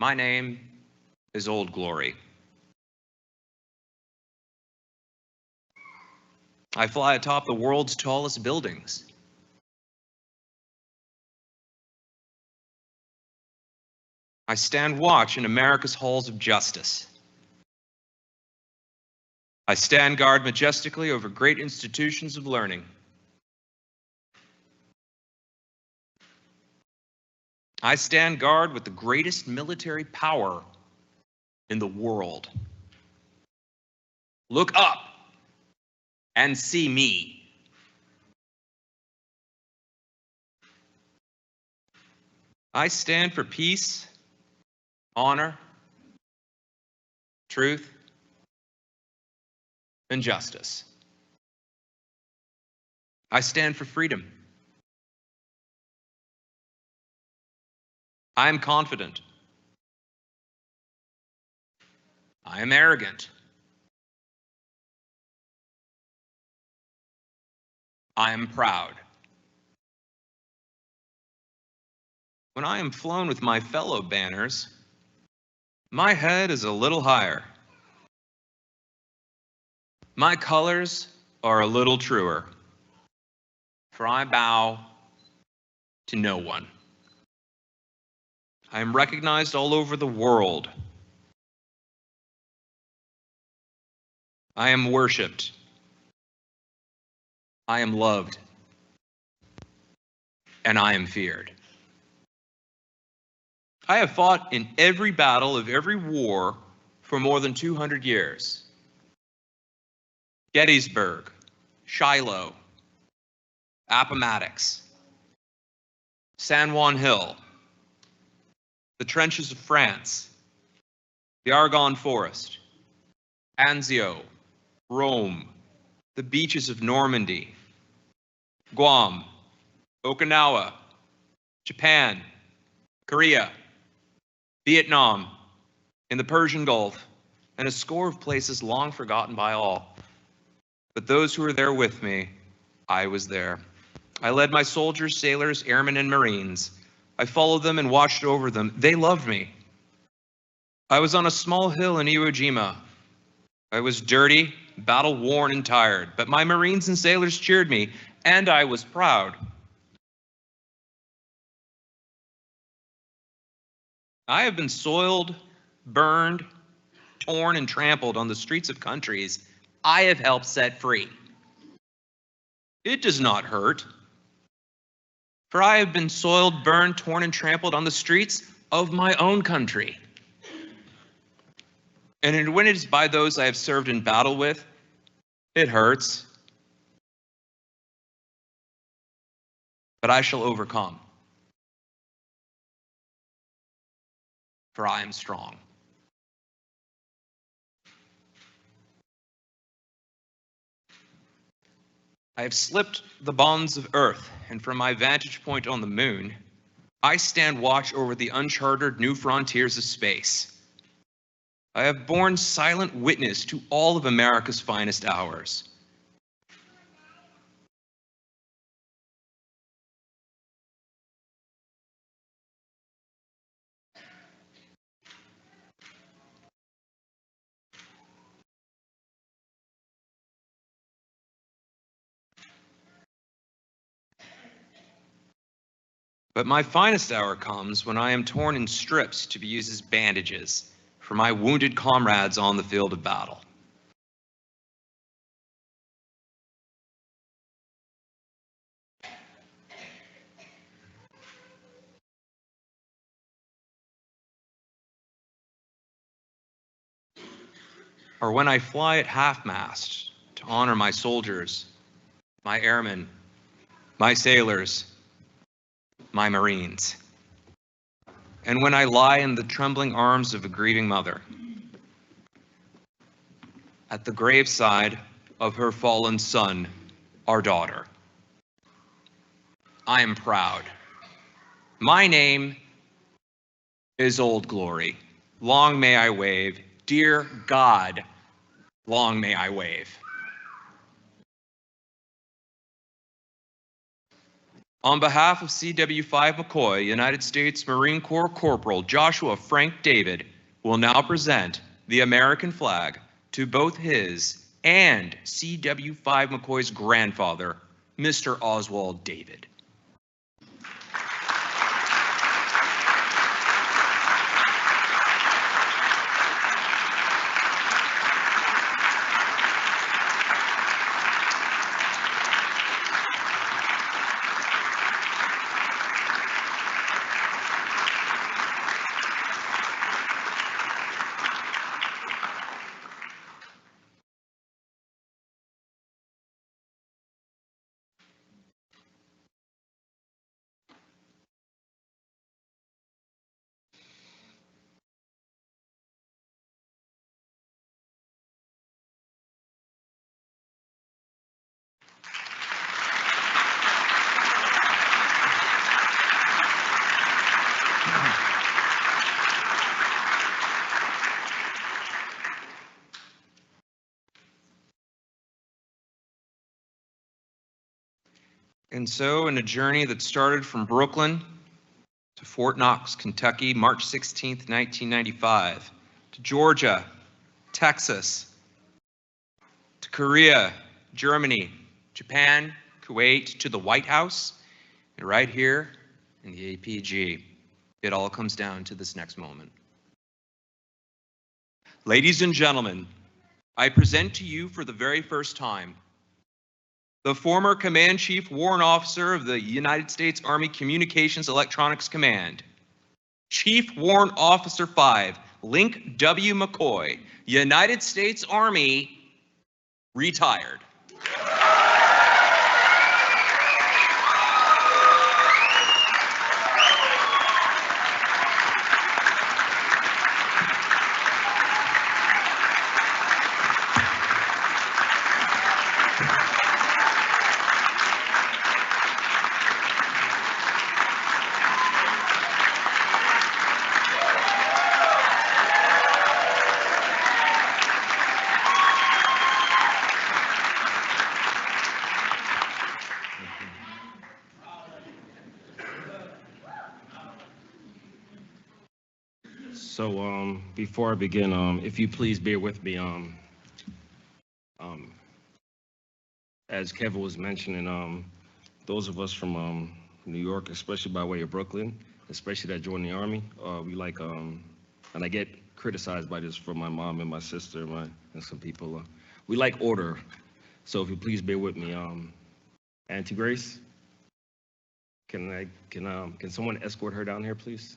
My name is Old Glory. I fly atop the world's tallest buildings. I stand watch in America's halls of justice. I stand guard majestically over great institutions of learning. I stand guard with the greatest military power in the world. Look up and see me. I stand for peace, honor, truth, and justice. I stand for freedom. I am confident. I am arrogant. I am proud. When I am flown with my fellow banners, my head is a little higher. My colors are a little truer, for I bow to no one. I am recognized all over the world. I am worshiped. I am loved. And I am feared. I have fought in every battle of every war for more than 200 years. Gettysburg, Shiloh, Appomattox, San Juan Hill, the trenches of France, the Argonne Forest, Anzio, Rome, the beaches of Normandy, Guam, Okinawa, Japan, Korea, Vietnam, in the Persian Gulf, and a score of places long forgotten by all. But those who were there with me, I was there. I led my soldiers, sailors, airmen, and Marines. I followed them and watched over them. They loved me. I was on a small hill in Iwo Jima. I was dirty, battle-worn, and tired, but my Marines and sailors cheered me, and I was proud. I have been soiled, burned, torn, and trampled on the streets of countries I have helped set free. It does not hurt, for I have been soiled, burned, torn, and trampled on the streets of my own country. And when it is by those I have served in battle with, it hurts. But I shall overcome, for I am strong. I have slipped the bonds of earth, and from my vantage point on the moon, I stand watch over the uncharted new frontiers of space. I have borne silent witness to all of America's finest hours. But my finest hour comes when I am torn in strips to be used as bandages for my wounded comrades on the field of battle. Or when I fly at half-mast to honor my soldiers, my airmen, my sailors, my Marines. And when I lie in the trembling arms of a grieving mother, at the graveside of her fallen son, our daughter. I am proud. My name is Old Glory. Long may I wave. Dear God, long may I wave. On behalf of CW5 McCoy, United States Marine Corps Corporal Joshua Frank David will now present the American flag to both his and CW5 McCoy's grandfather, Mr. Oswald David. And so, in a journey that started from Brooklyn to Fort Knox, Kentucky, March 16th, 1995, to Georgia, Texas, to Korea, Germany, Japan, Kuwait, to the White House, and right here in the APG, it all comes down to this next moment. Ladies and gentlemen, I present to you for the very first time the former Command Chief Warrant Officer of the United States Army Communications Electronics Command, Chief Warrant Officer 5, Linc W. McCoy, United States Army, retired. So before I begin, if you please bear with me, as Kevin was mentioning, those of us from New York, especially by way of Brooklyn, especially that joined the Army, we like, and I get criticized by this from my mom and my sister and some people, we like order. So if you please bear with me, Auntie Grace, can someone escort her down here, please?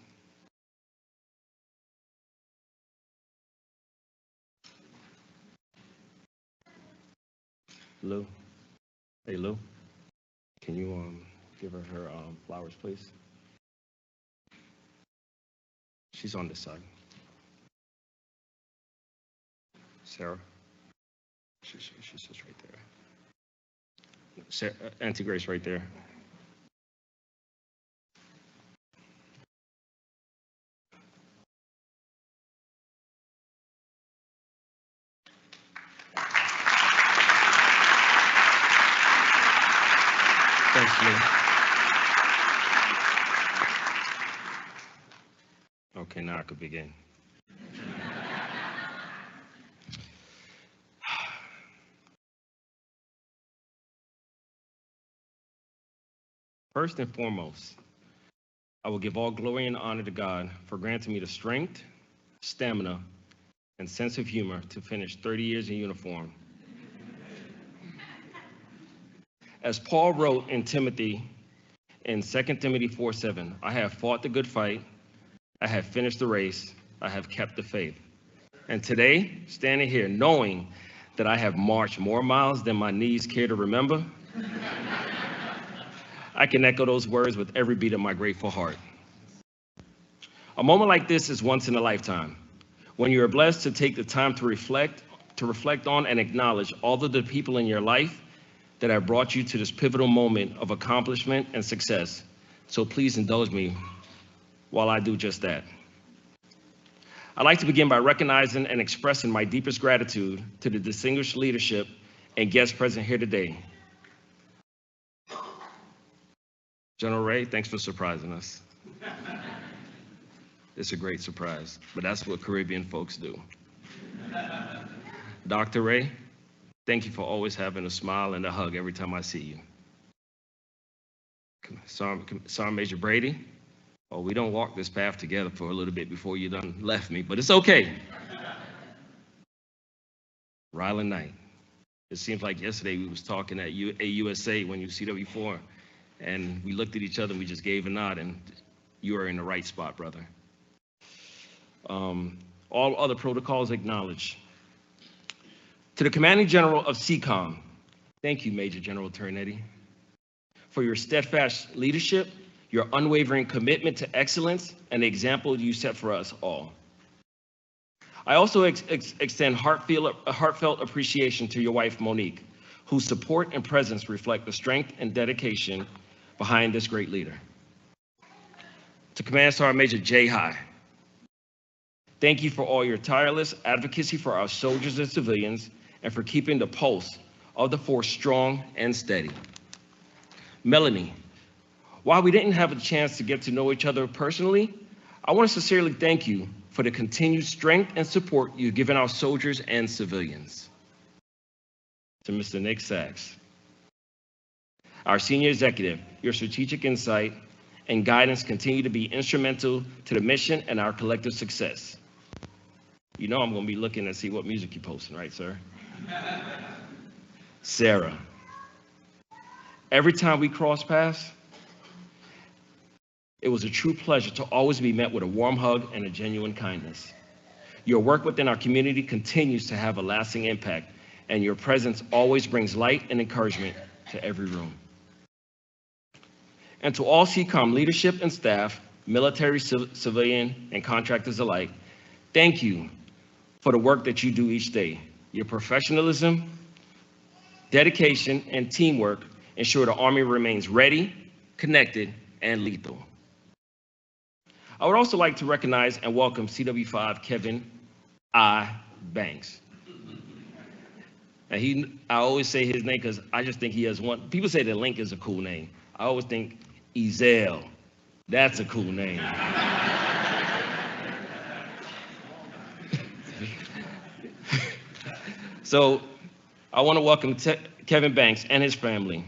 Lou? Hey, Lou? Can you give her flowers, please? She's on this side. Sarah? She sits right there. Sarah, Auntie Grace right there. Thanks, Lou. Okay, now I could begin. First and foremost, I will give all glory and honor to God for granting me the strength, stamina, and sense of humor to finish 30 years in uniform. As Paul wrote in Timothy, in 2 Timothy 4:7, I have fought the good fight, I have finished the race, I have kept the faith. And today, standing here, knowing that I have marched more miles than my knees care to remember, I can echo those words with every beat of my grateful heart. A moment like this is once in a lifetime, when you are blessed to take the time to reflect on and acknowledge all of the people in your life that have brought you to this pivotal moment of accomplishment and success. So please indulge me while I do just that. I'd like to begin by recognizing and expressing my deepest gratitude to the distinguished leadership and guests present here today. General Ray, thanks for surprising us. It's a great surprise, but that's what Caribbean folks do. Dr. Ray, thank you for always having a smile and a hug every time I see you. Sergeant Major Brady, oh, we don't walk this path together for a little bit before you done left me, but it's okay. Ryland Knight, it seems like yesterday we was talking at AUSA when you CW4, and we looked at each other and we just gave a nod, and you are in the right spot, brother. All other protocols acknowledged. To the Commanding General of CCOM, thank you, Major General Ternetti, for your steadfast leadership, your unwavering commitment to excellence, and the example you set for us all. I also extend heartfelt appreciation to your wife, Monique, whose support and presence reflect the strength and dedication behind this great leader. To Command Sergeant Major Jay High, thank you for all your tireless advocacy for our soldiers and civilians and for keeping the pulse of the force strong and steady. Melanie, while we didn't have a chance to get to know each other personally, I want to sincerely thank you for the continued strength and support you've given our soldiers and civilians. To Mr. Nick Sachs, our senior executive, your strategic insight and guidance continue to be instrumental to the mission and our collective success. You know I'm going to be looking to see what music you're posting, right, sir? Sarah, every time we cross paths, it was a true pleasure to always be met with a warm hug and a genuine kindness. Your work within our community continues to have a lasting impact, and your presence always brings light and encouragement to every room. And to all CCOM leadership and staff, military, civilian, and contractors alike, thank you for the work that you do each day. Your professionalism, dedication, and teamwork ensure the Army remains ready, connected, and lethal. I would also like to recognize and welcome CW5 Kevin I. Banks. And I always say his name because I just think he has one. People say that Linc is a cool name. I always think Ezel, that's a cool name. So I want to welcome Kevin Banks and his family.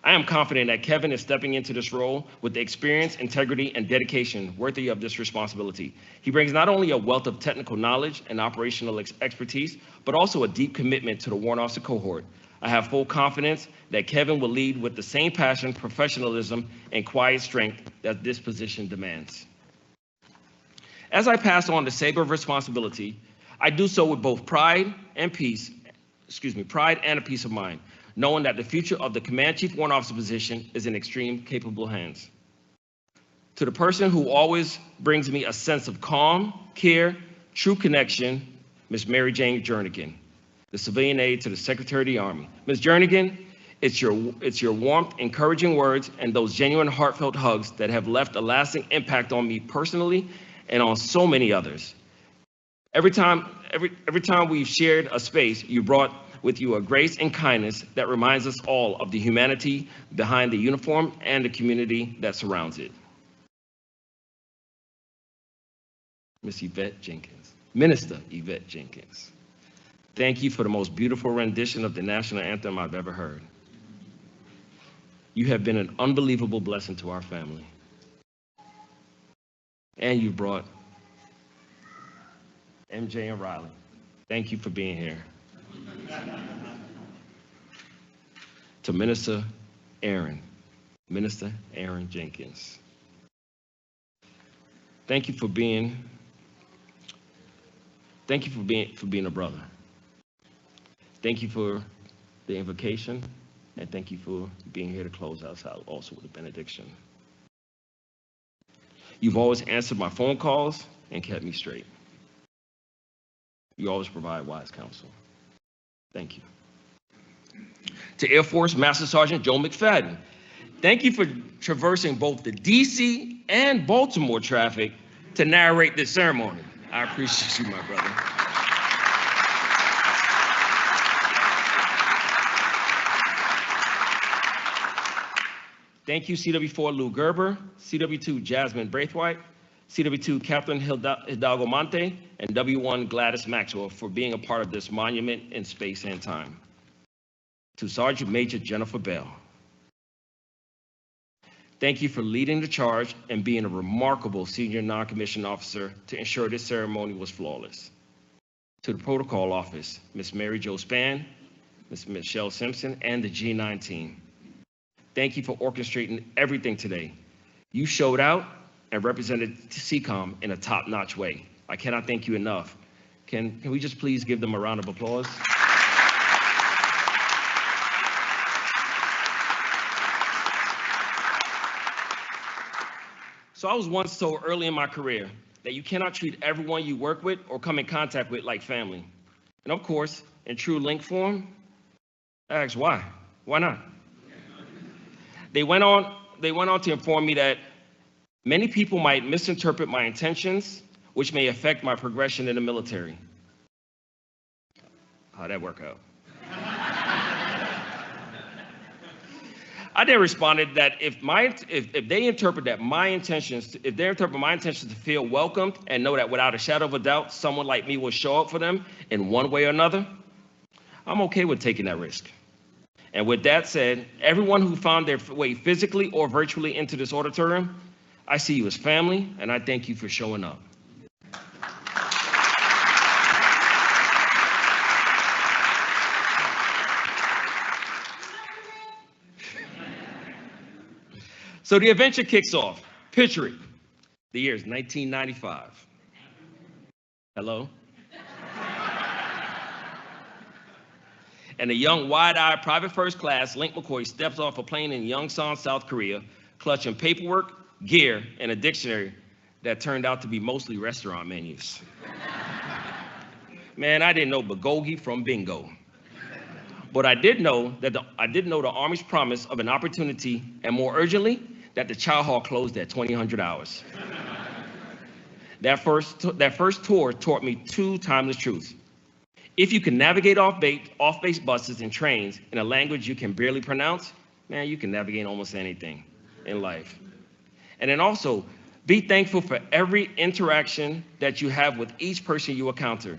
I am confident that Kevin is stepping into this role with the experience, integrity, and dedication worthy of this responsibility. He brings not only a wealth of technical knowledge and operational expertise, but also a deep commitment to the warrant officer cohort. I have full confidence that Kevin will lead with the same passion, professionalism, and quiet strength that this position demands. As I pass on the saber of responsibility, I do so with both pride and a peace of mind, knowing that the future of the Command Chief Warrant Officer position is in extreme capable hands. To the person who always brings me a sense of calm, care, true connection, Ms. Mary Jane Jernigan, the civilian aide to the Secretary of the Army. Ms. Jernigan, it's your warmth, encouraging words, and those genuine heartfelt hugs that have left a lasting impact on me personally and on so many others. Every time we've shared a space, you brought with you a grace and kindness that reminds us all of the humanity behind the uniform and the community that surrounds it. Miss Yvette Jenkins, Minister Yvette Jenkins, thank you for the most beautiful rendition of the national anthem I've ever heard. You have been an unbelievable blessing to our family. And you brought MJ and Riley. Thank you for being here. To Minister Aaron Jenkins. Thank you for being a brother. Thank you for the invocation, and thank you for being here to close us out also with a benediction. You've always answered my phone calls and kept me straight. You always provide wise counsel. Thank you. To Air Force Master Sergeant Joe McFadden, thank you for traversing both the DC and Baltimore traffic to narrate this ceremony. I appreciate you, my brother. Thank you, CW4 Lou Gerber, CW2 Jasmine Braithwaite, CW2 Catherine Hidalgo Monte, and W1 Gladys Maxwell for being a part of this monument in space and time. To Sergeant Major Jennifer Bell, thank you for leading the charge and being a remarkable senior non-commissioned officer to ensure this ceremony was flawless. To the Protocol Office, Ms. Mary Jo Spann, Ms. Michelle Simpson, and the G9 team. Thank you for orchestrating everything today. You showed out and represented CCOM in a top-notch way. I cannot thank you enough. Can we just please give them a round of applause? So I was once told early in my career that you cannot treat everyone you work with or come in contact with like family. And of course, in true Linc form, I asked why? Why not? They went on to inform me that many people might misinterpret my intentions, which may affect my progression in the military. How'd that work out? I then responded that if they interpret my intentions to feel welcomed and know that without a shadow of a doubt, someone like me will show up for them in one way or another, I'm okay with taking that risk. And with that said, everyone who found their way physically or virtually into this auditorium, I see you as family, and I thank you for showing up. So the adventure kicks off. Picture it. The year is 1995. Hello? And a young, wide-eyed private first class Linc McCoy steps off a plane in Yongsan, South Korea, clutching paperwork, gear, and a dictionary that turned out to be mostly restaurant menus. Man, I didn't know bulgogi from bingo. But I did know the Army's promise of an opportunity, and more urgently, that the chow hall closed at 2000 hours. That first tour taught me two timeless truths. If you can navigate off-base buses and trains in a language you can barely pronounce, man, you can navigate almost anything in life. And then also, be thankful for every interaction that you have with each person you encounter.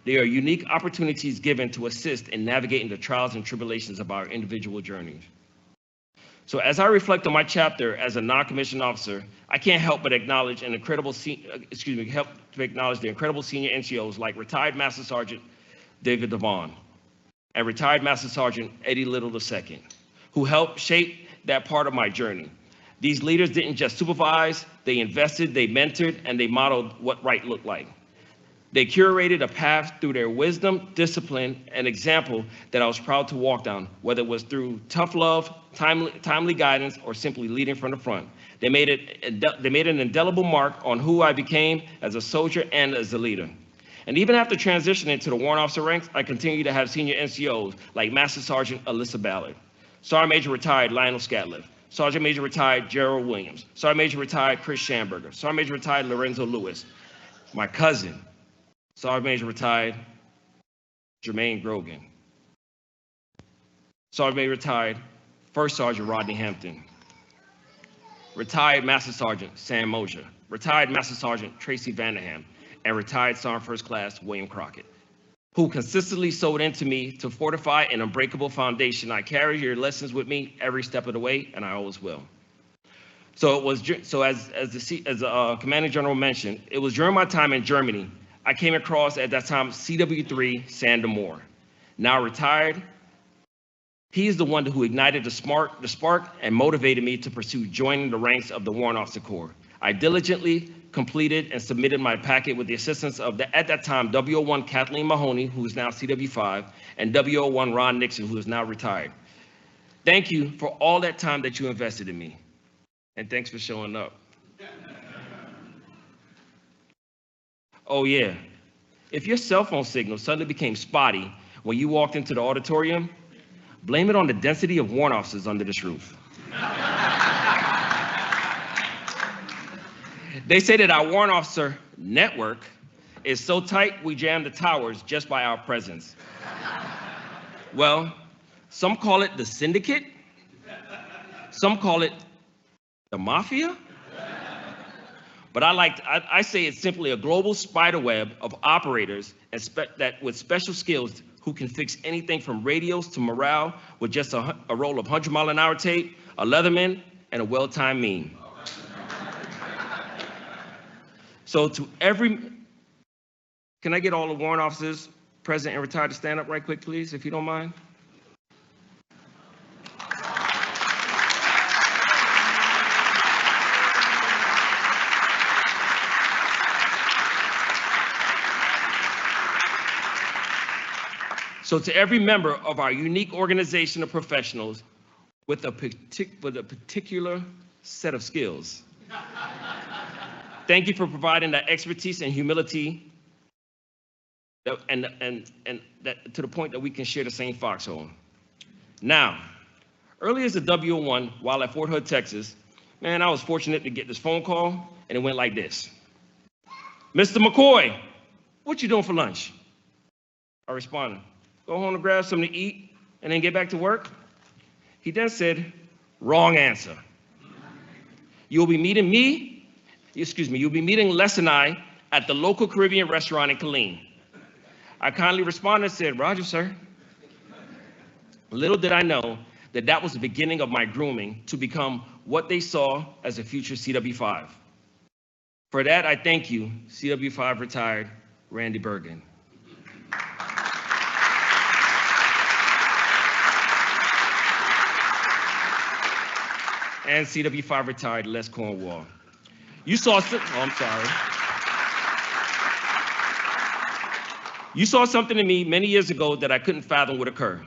There are unique opportunities given to assist in navigating the trials and tribulations of our individual journeys. So as I reflect on my chapter as a non-commissioned officer, I can't help but acknowledge the incredible senior NCOs like retired Master Sergeant David Devon and retired Master Sergeant Eddie Little II, who helped shape that part of my journey. These leaders didn't just supervise, they invested, they mentored, and they modeled what right looked like. They curated a path through their wisdom, discipline, and example that I was proud to walk down, whether it was through tough love, timely guidance, or simply leading from the front. They made an indelible mark on who I became as a soldier and as a leader. And even after transitioning to the warrant officer ranks, I continue to have senior NCOs like Master Sergeant Alyssa Ballard, Sergeant Major retired Lionel Scatliff, Sergeant Major retired Gerald Williams, Sergeant Major retired Chris Schamberger, Sergeant Major retired Lorenzo Lewis, my cousin, Sergeant Major retired Jermaine Grogan, Sergeant Major retired First Sergeant Rodney Hampton, retired Master Sergeant Sam Mosier, retired Master Sergeant Tracy Vanderham, and retired Sergeant First Class William Crockett, who consistently sewed into me to fortify an unbreakable foundation. I carry your lessons with me every step of the way, and I always will. So it was, as the Commanding General mentioned, it was during my time in Germany, I came across at that time CW3 Sander Moore, now retired. He is the one who ignited the spark and motivated me to pursue joining the ranks of the Warrant Officer Corps. I diligently completed and submitted my packet with the assistance of at that time, W01 Kathleen Mahoney, who is now CW5, and W01 Ron Nixon, who is now retired. Thank you for all that time that you invested in me. And thanks for showing up. Oh yeah, if your cell phone signal suddenly became spotty when you walked into the auditorium, blame it on the density of warrant officers under this roof. They say that our warrant officer network is so tight we jam the towers just by our presence. Well, some call it the syndicate, some call it the mafia, but I say it's simply a global spider web of operators that with special skills who can fix anything from radios to morale with just a roll of 100-mile-an-hour tape, a Leatherman, and a well-timed meme. So can I get all the warrant officers present and retired to stand up right quick, please, if you don't mind? So to every member of our unique organization of professionals with a particular set of skills, thank you for providing that expertise and humility and that to the point that we can share the same foxhole. Now, early as a W01 while at Fort Hood, Texas, man, I was fortunate to get this phone call and it went like this. Mr. McCoy, what you doing for lunch? I responded, go home and grab something to eat and then get back to work. He then said, wrong answer. You'll be meeting Les and I at the local Caribbean restaurant in Killeen. I kindly responded and said, Roger, sir. Little did I know that that was the beginning of my grooming to become what they saw as a future CW5. For that, I thank you, CW5 retired Randy Bergen. And CW5 retired Les Cornwall. You saw something in me many years ago that I couldn't fathom would occur.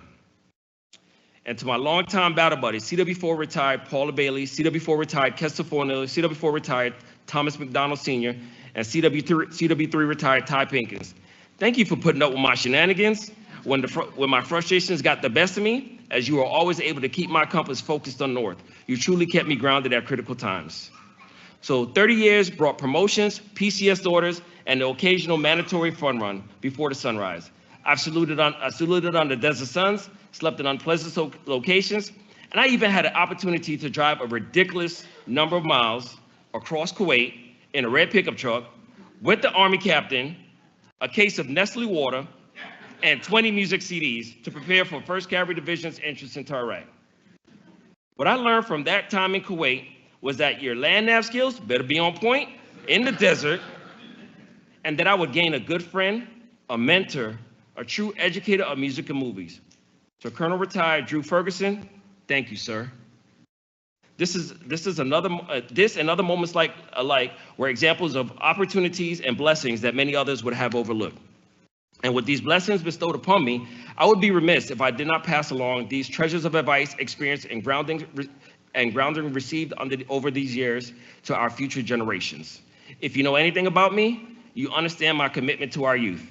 And to my longtime battle buddy, CW4 retired Paula Bailey, CW4 retired Kester Fornell, CW4 retired Thomas McDonald Sr., and CW3 retired Ty Pinkins. Thank you for putting up with my shenanigans when my frustrations got the best of me, as you were always able to keep my compass focused on north. You truly kept me grounded at critical times. So 30 years brought promotions, PCS orders, and the occasional mandatory fun run before the sunrise. I saluted on the desert suns, slept in unpleasant locations, and I even had an opportunity to drive a ridiculous number of miles across Kuwait in a red pickup truck with the Army captain, a case of Nestle water, and 20 music CDs to prepare for 1st Cavalry Division's entrance into Iraq. What I learned from that time in Kuwait was that your land nav skills better be on point in the desert, and that I would gain a good friend, a mentor, a true educator of music and movies. To Colonel Retired Drew Ferguson, thank you, sir. This and other moments alike were examples of opportunities and blessings that many others would have overlooked. And with these blessings bestowed upon me, I would be remiss if I did not pass along these treasures of advice, experience, and grounding received over these years to our future generations. If you know anything about me, you understand my commitment to our youth.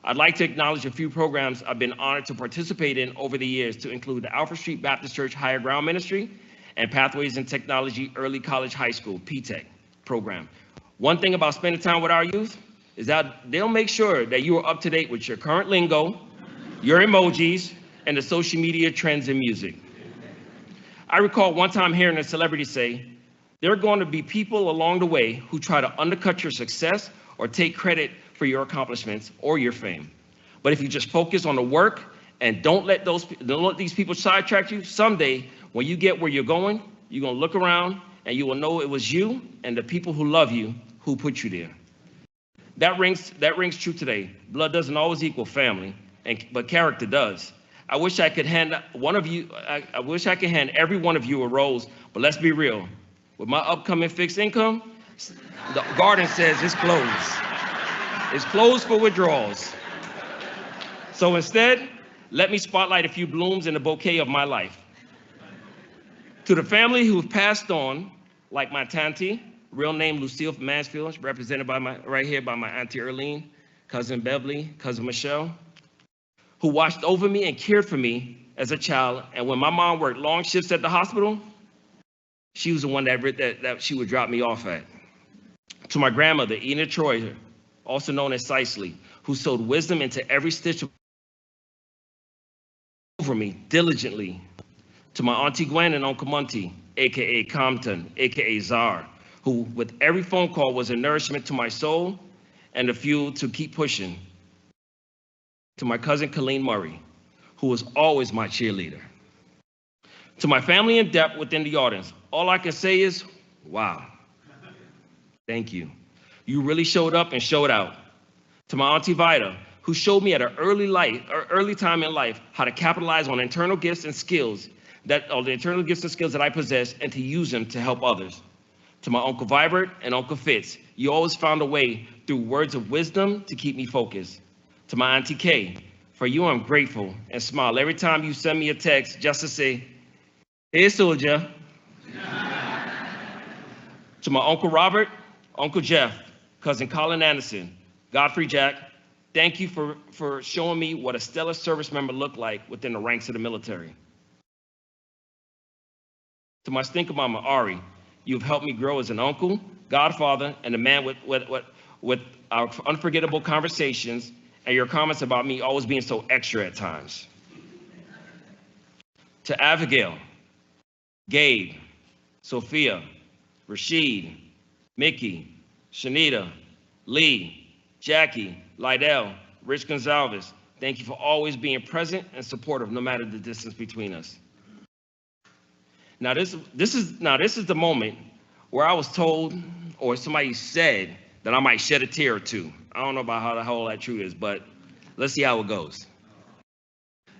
I'd like to acknowledge a few programs I've been honored to participate in over the years, to include the Alfred Street Baptist Church Higher Ground Ministry and Pathways in Technology Early College High School, PTEC program. One thing about spending time with our youth is that they'll make sure that you are up to date with your current lingo, your emojis, and the social media trends in music. I recall one time hearing a celebrity say, there are going to be people along the way who try to undercut your success or take credit for your accomplishments or your fame. But if you just focus on the work and don't let these people sidetrack you, someday when you get where you're going, you're going to look around and you will know it was you and the people who love you who put you there. That rings true today. Blood doesn't always equal family, but character does. I wish I could hand every one of you a rose, but let's be real. With my upcoming fixed income, the garden says it's closed. It's closed for withdrawals. So instead, let me spotlight a few blooms in the bouquet of my life. To the family who've passed on, like my tanty, real name Lucille Mansfield, represented by right here by my auntie Erlene, cousin Beverly, cousin Michelle, who watched over me and cared for me as a child. And when my mom worked long shifts at the hospital, she was the one that she would drop me off at. To my grandmother, Enid Troy, also known as Cicely, who sewed wisdom into every stitch over me diligently. To my Auntie Gwen and Uncle Monty, AKA Compton, AKA Czar, who with every phone call was a nourishment to my soul and the fuel to keep pushing. To my cousin Colleen Murray, who was always my cheerleader. To my family in depth within the audience, all I can say is, wow. Thank you. You really showed up and showed out. To my Auntie Vida, who showed me at an early time in life how to capitalize on internal gifts and skills that I possess and to use them to help others. To my Uncle Vibert and Uncle Fitz, you always found a way through words of wisdom to keep me focused. To my Auntie Kay, for you I'm grateful and smile every time you send me a text just to say, hey soldier. To my Uncle Robert, Uncle Jeff, cousin Colin Anderson, Godfrey Jack, thank you for showing me what a stellar service member looked like within the ranks of the military. To my stinker mama, Ari, you've helped me grow as an uncle, godfather, and a man with our unforgettable conversations and your comments about me always being so extra at times. To Abigail, Gabe, Sophia, Rashid, Mickey, Shanita, Lee, Jackie, Lydell, Rich Gonzalez, thank you for always being present and supportive no matter the distance between us. Now this is the moment where I was told, or somebody said, that I might shed a tear or two. I don't know about how the whole that truth is, but let's see how it goes.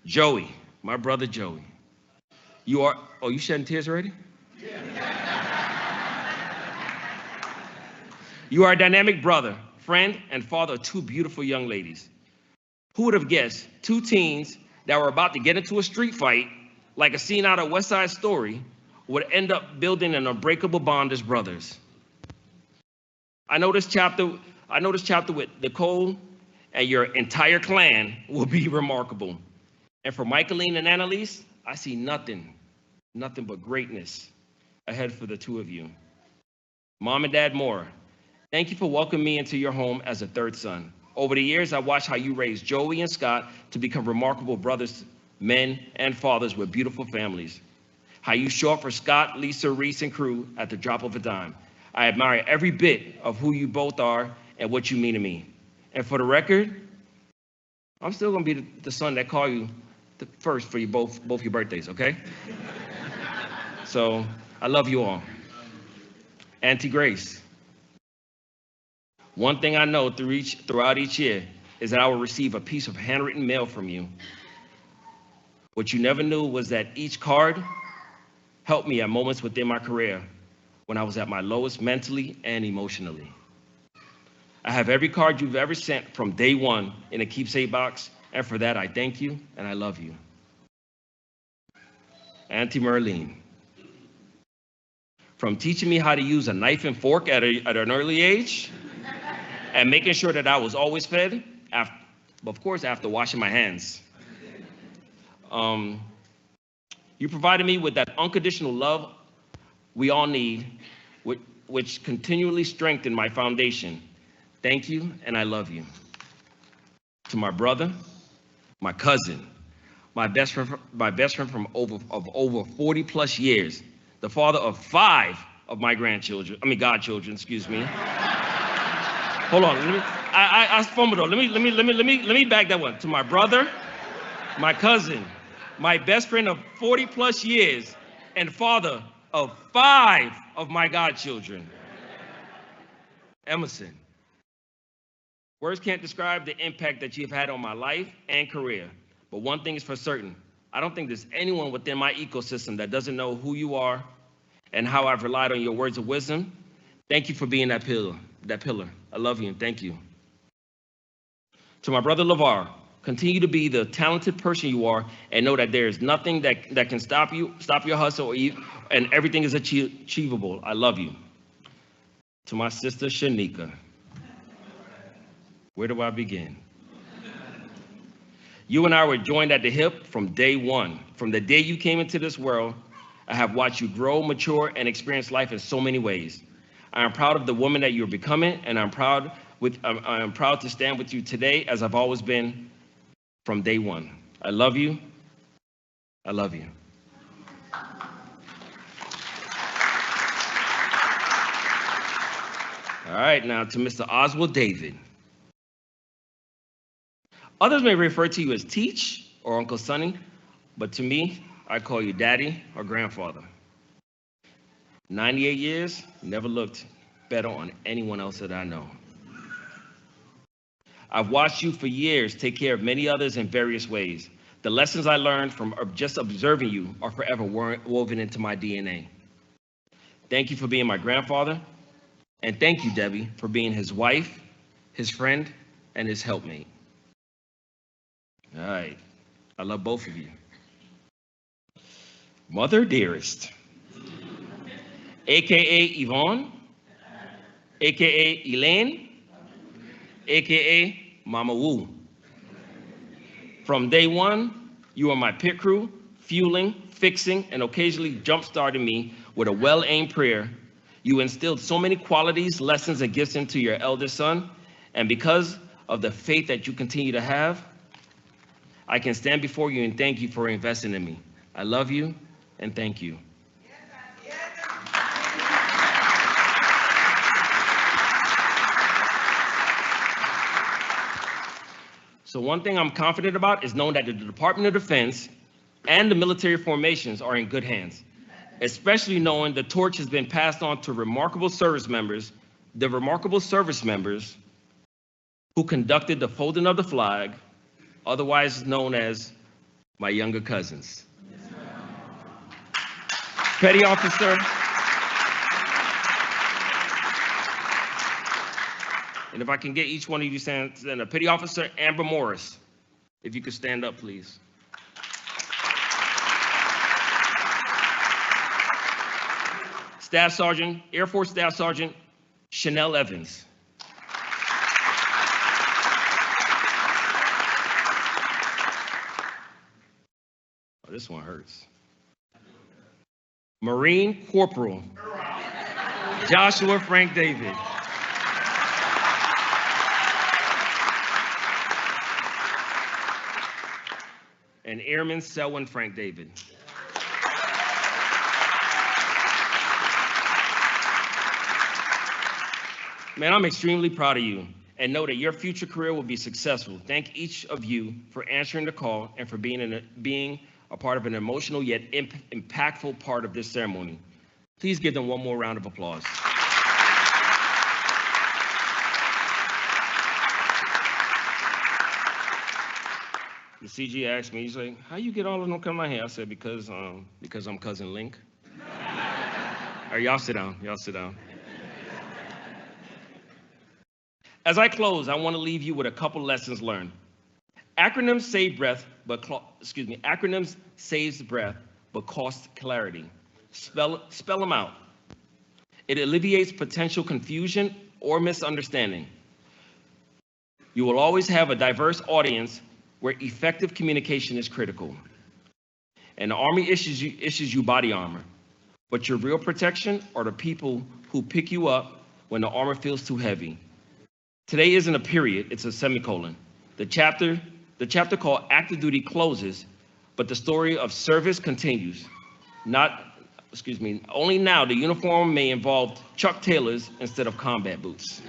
Joey, my brother Joey, you shedding tears already? You are a dynamic brother, friend, and father of two beautiful young ladies. Who would have guessed two teens that were about to get into a street fight, like a scene out of West Side Story, would end up building an unbreakable bond as brothers. I know this chapter with Nicole and your entire clan will be remarkable. And for Michaeline and Annalise, I see nothing but greatness ahead for the two of you. Mom and Dad Moore, thank you for welcoming me into your home as a third son. Over the years, I watched how you raised Joey and Scott to become remarkable brothers, men, and fathers with beautiful families. How you show up for Scott, Lisa, Reese, and crew at the drop of a dime. I admire every bit of who you both are and what you mean to me. And for the record, I'm still gonna be the son that call you first for you both your birthdays, okay? So I love you all. Auntie Grace, one thing I know throughout each year is that I will receive a piece of handwritten mail from you. What you never knew was that each card helped me at moments within my career when I was at my lowest mentally and emotionally. I have every card you've ever sent from day one in a keepsake box, and for that I thank you and I love you. Auntie Merlene, from teaching me how to use a knife and fork at an early age, and making sure that I was always fed, of course after washing my hands. You provided me with that unconditional love we all need, which continually strengthened my foundation. Thank you, and I love you. To my brother, my cousin, my best friend from over 40 plus years, the father of 5 of my godchildren, excuse me. Hold on, I fumbled on. Let me back that one. To my brother, my cousin, my best friend of 40 plus years, and father of 5 of my godchildren. Emerson, words can't describe the impact that you've had on my life and career, but one thing is for certain. I don't think there's anyone within my ecosystem that doesn't know who you are and how I've relied on your words of wisdom. Thank you for being that pillar. I love you and thank you. To my brother LeVar, continue to be the talented person you are and know that there is nothing that can stop your hustle, and everything is achievable. I love you. To my sister Shanika, where do I begin? You and I were joined at the hip from day one. From the day you came into this world, I have watched you grow, mature, and experience life in so many ways. I am proud of the woman that you're becoming, and I am proud to stand with you today as I've always been from day one. I love you. I love you. All right, now to Mr. Oswald David. Others may refer to you as Teach or Uncle Sonny, but to me, I call you Daddy or Grandfather. 98 years, never looked better on anyone else that I know. I've watched you for years take care of many others in various ways. The lessons I learned from just observing you are forever woven into my DNA. Thank you for being my grandfather, and thank you, Debbie, for being his wife, his friend, and his helpmate. All right, I love both of you. Mother dearest, AKA Yvonne, AKA Elaine, AKA Mama Woo. From day one, you were my pit crew, fueling, fixing, and occasionally jump-starting me with a well-aimed prayer. You instilled so many qualities, lessons, and gifts into your eldest son, and because of the faith that you continue to have, I can stand before you and thank you for investing in me. I love you and thank you. So one thing I'm confident about is knowing that the Department of Defense and the military formations are in good hands, especially knowing the torch has been passed on to remarkable service members, the remarkable service members who conducted the folding of the flag, otherwise known as my younger cousins. Petty Officer, and if I can get each one of you stand up. Petty Officer Amber Morris, if you could stand up, please. Staff Sergeant, Air Force Staff Sergeant Chanel Evans. Oh, this one hurts. Marine Corporal Joshua Frank David. And Airman Selwyn Frank David. Man, I'm extremely proud of you and know that your future career will be successful. Thank each of you for answering the call and for being a part of an emotional yet impactful part of this ceremony. Please give them one more round of applause. The CG asked me, he's like, how you get all of them come out here? I said, because I'm cousin Linc. All right, y'all sit down, As I close, I want to leave you with a couple lessons learned. Acronyms save breath, acronyms saves breath, but cost clarity. Spell them out. It alleviates potential confusion or misunderstanding. You will always have a diverse audience where effective communication is critical. And the Army issues you body armor, but your real protection are the people who pick you up when the armor feels too heavy. Today isn't a period, it's a semicolon. The chapter called Active Duty closes, but the story of service continues. Only now the uniform may involve Chuck Taylors instead of combat boots.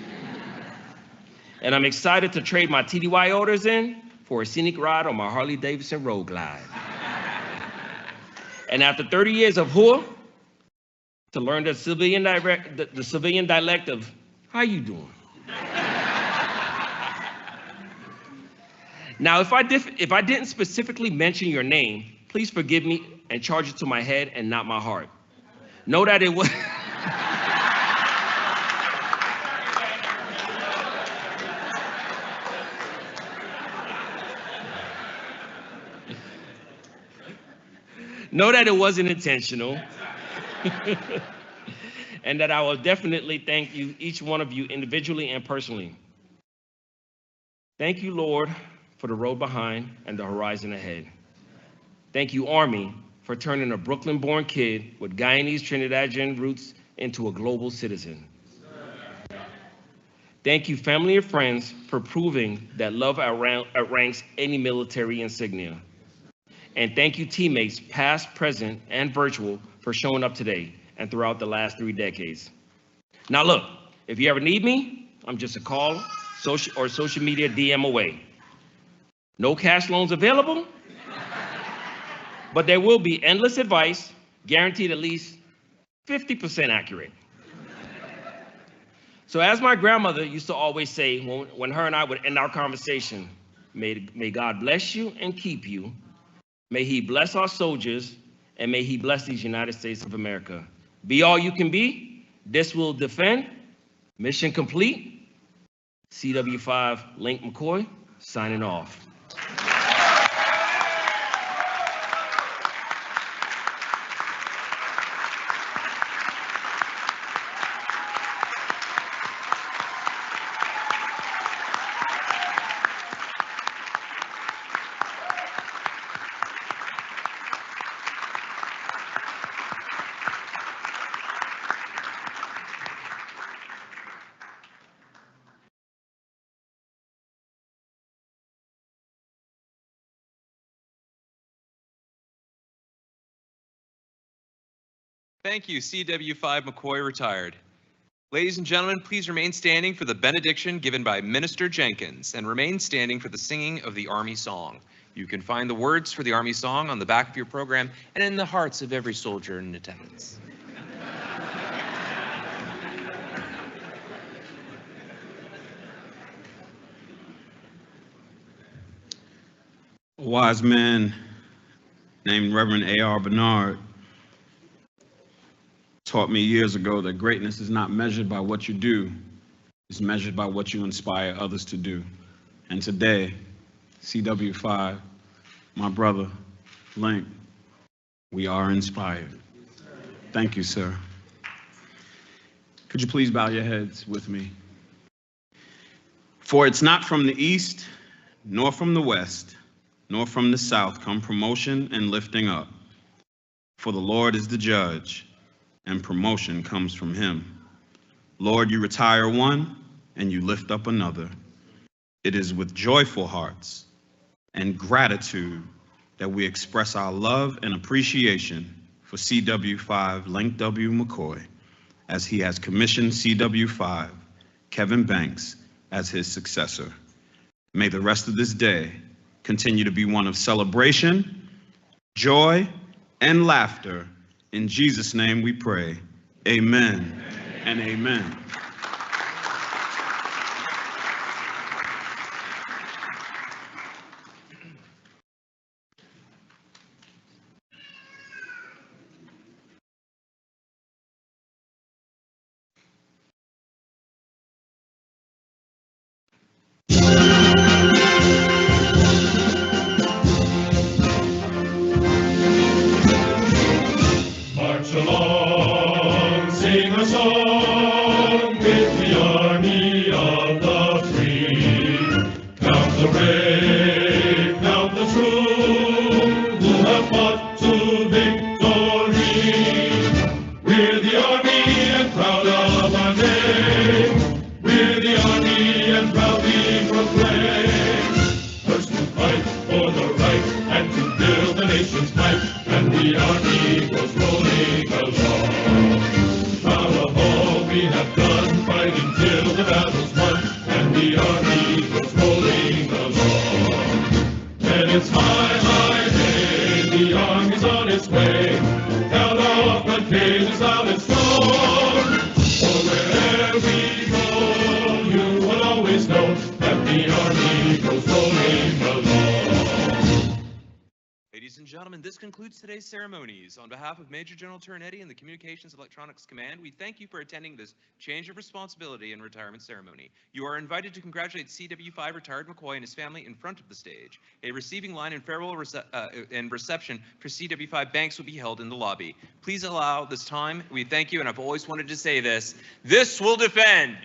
And I'm excited to trade my TDY orders in for a scenic ride on my Harley Davidson Road Glide. And after 30 years of who, to learn the civilian dialect of how you doing. Now, if I didn't specifically mention your name, please forgive me and charge it to my head and not my heart. Know that it was. Know that it wasn't intentional. And that I will definitely thank you, each one of you, individually and personally. Thank you, Lord, for the road behind and the horizon ahead. Thank you, Army, for turning a Brooklyn-born kid with Guyanese Trinidadian roots into a global citizen. Thank you, family and friends, for proving that love outranks any military insignia. And thank you, teammates, past, present, and virtual, for showing up today and throughout the last 3 decades. Now look, if you ever need me, I'm just a call or social media DM away. No cash loans available, but there will be endless advice, guaranteed at least 50% accurate. So as my grandmother used to always say when her and I would end our conversation, may God bless you and keep you. May he bless our soldiers, and may he bless these United States of America. Be all you can be. This will defend. Mission complete. CW5 Linc McCoy, signing off. Thank you, CW5 McCoy, retired. Ladies and gentlemen, please remain standing for the benediction given by Minister Jenkins, and remain standing for the singing of the Army song. You can find the words for the Army song on the back of your program and in the hearts of every soldier in attendance. A wise man named Reverend A.R. Bernard taught me years ago that greatness is not measured by what you do, it's measured by what you inspire others to do. And today, CW5, my brother, Linc, we are inspired. Thank you, sir. Could you please bow your heads with me? For it's not from the east, nor from the west, nor from the south come promotion and lifting up. For the Lord is the judge, and promotion comes from him. Lord, you retire one, and you lift up another. It is with joyful hearts and gratitude that we express our love and appreciation for CW5 Linc W. McCoy, as he has commissioned CW5 Kevin Banks as his successor. May the rest of this day continue to be one of celebration, joy, and laughter. In Jesus' name we pray. Amen and amen. March along, sing a song with the army of the free. Count the brave, count the true, who have fought to victory. We're the army and proud of our name. We're the army and proudly proclaim. First to fight for the right and to build the nation's might. And the army goes rolling along. Proud of all we have done, fighting till the battle's won. And the army goes rolling along. And it's high, high day, the army's on its way. Count off the cages loud and strong. and gentlemen, this concludes today's ceremonies. On behalf of Major General Turnetti and the Communications Electronics Command, we thank you for attending this change of responsibility and retirement ceremony. You are invited to congratulate CW5 retired McCoy and his family in front of the stage. A receiving line and farewell and reception for CW5 Banks will be held in the lobby. Please allow this time. We thank you, and I've always wanted to say this. This will defend.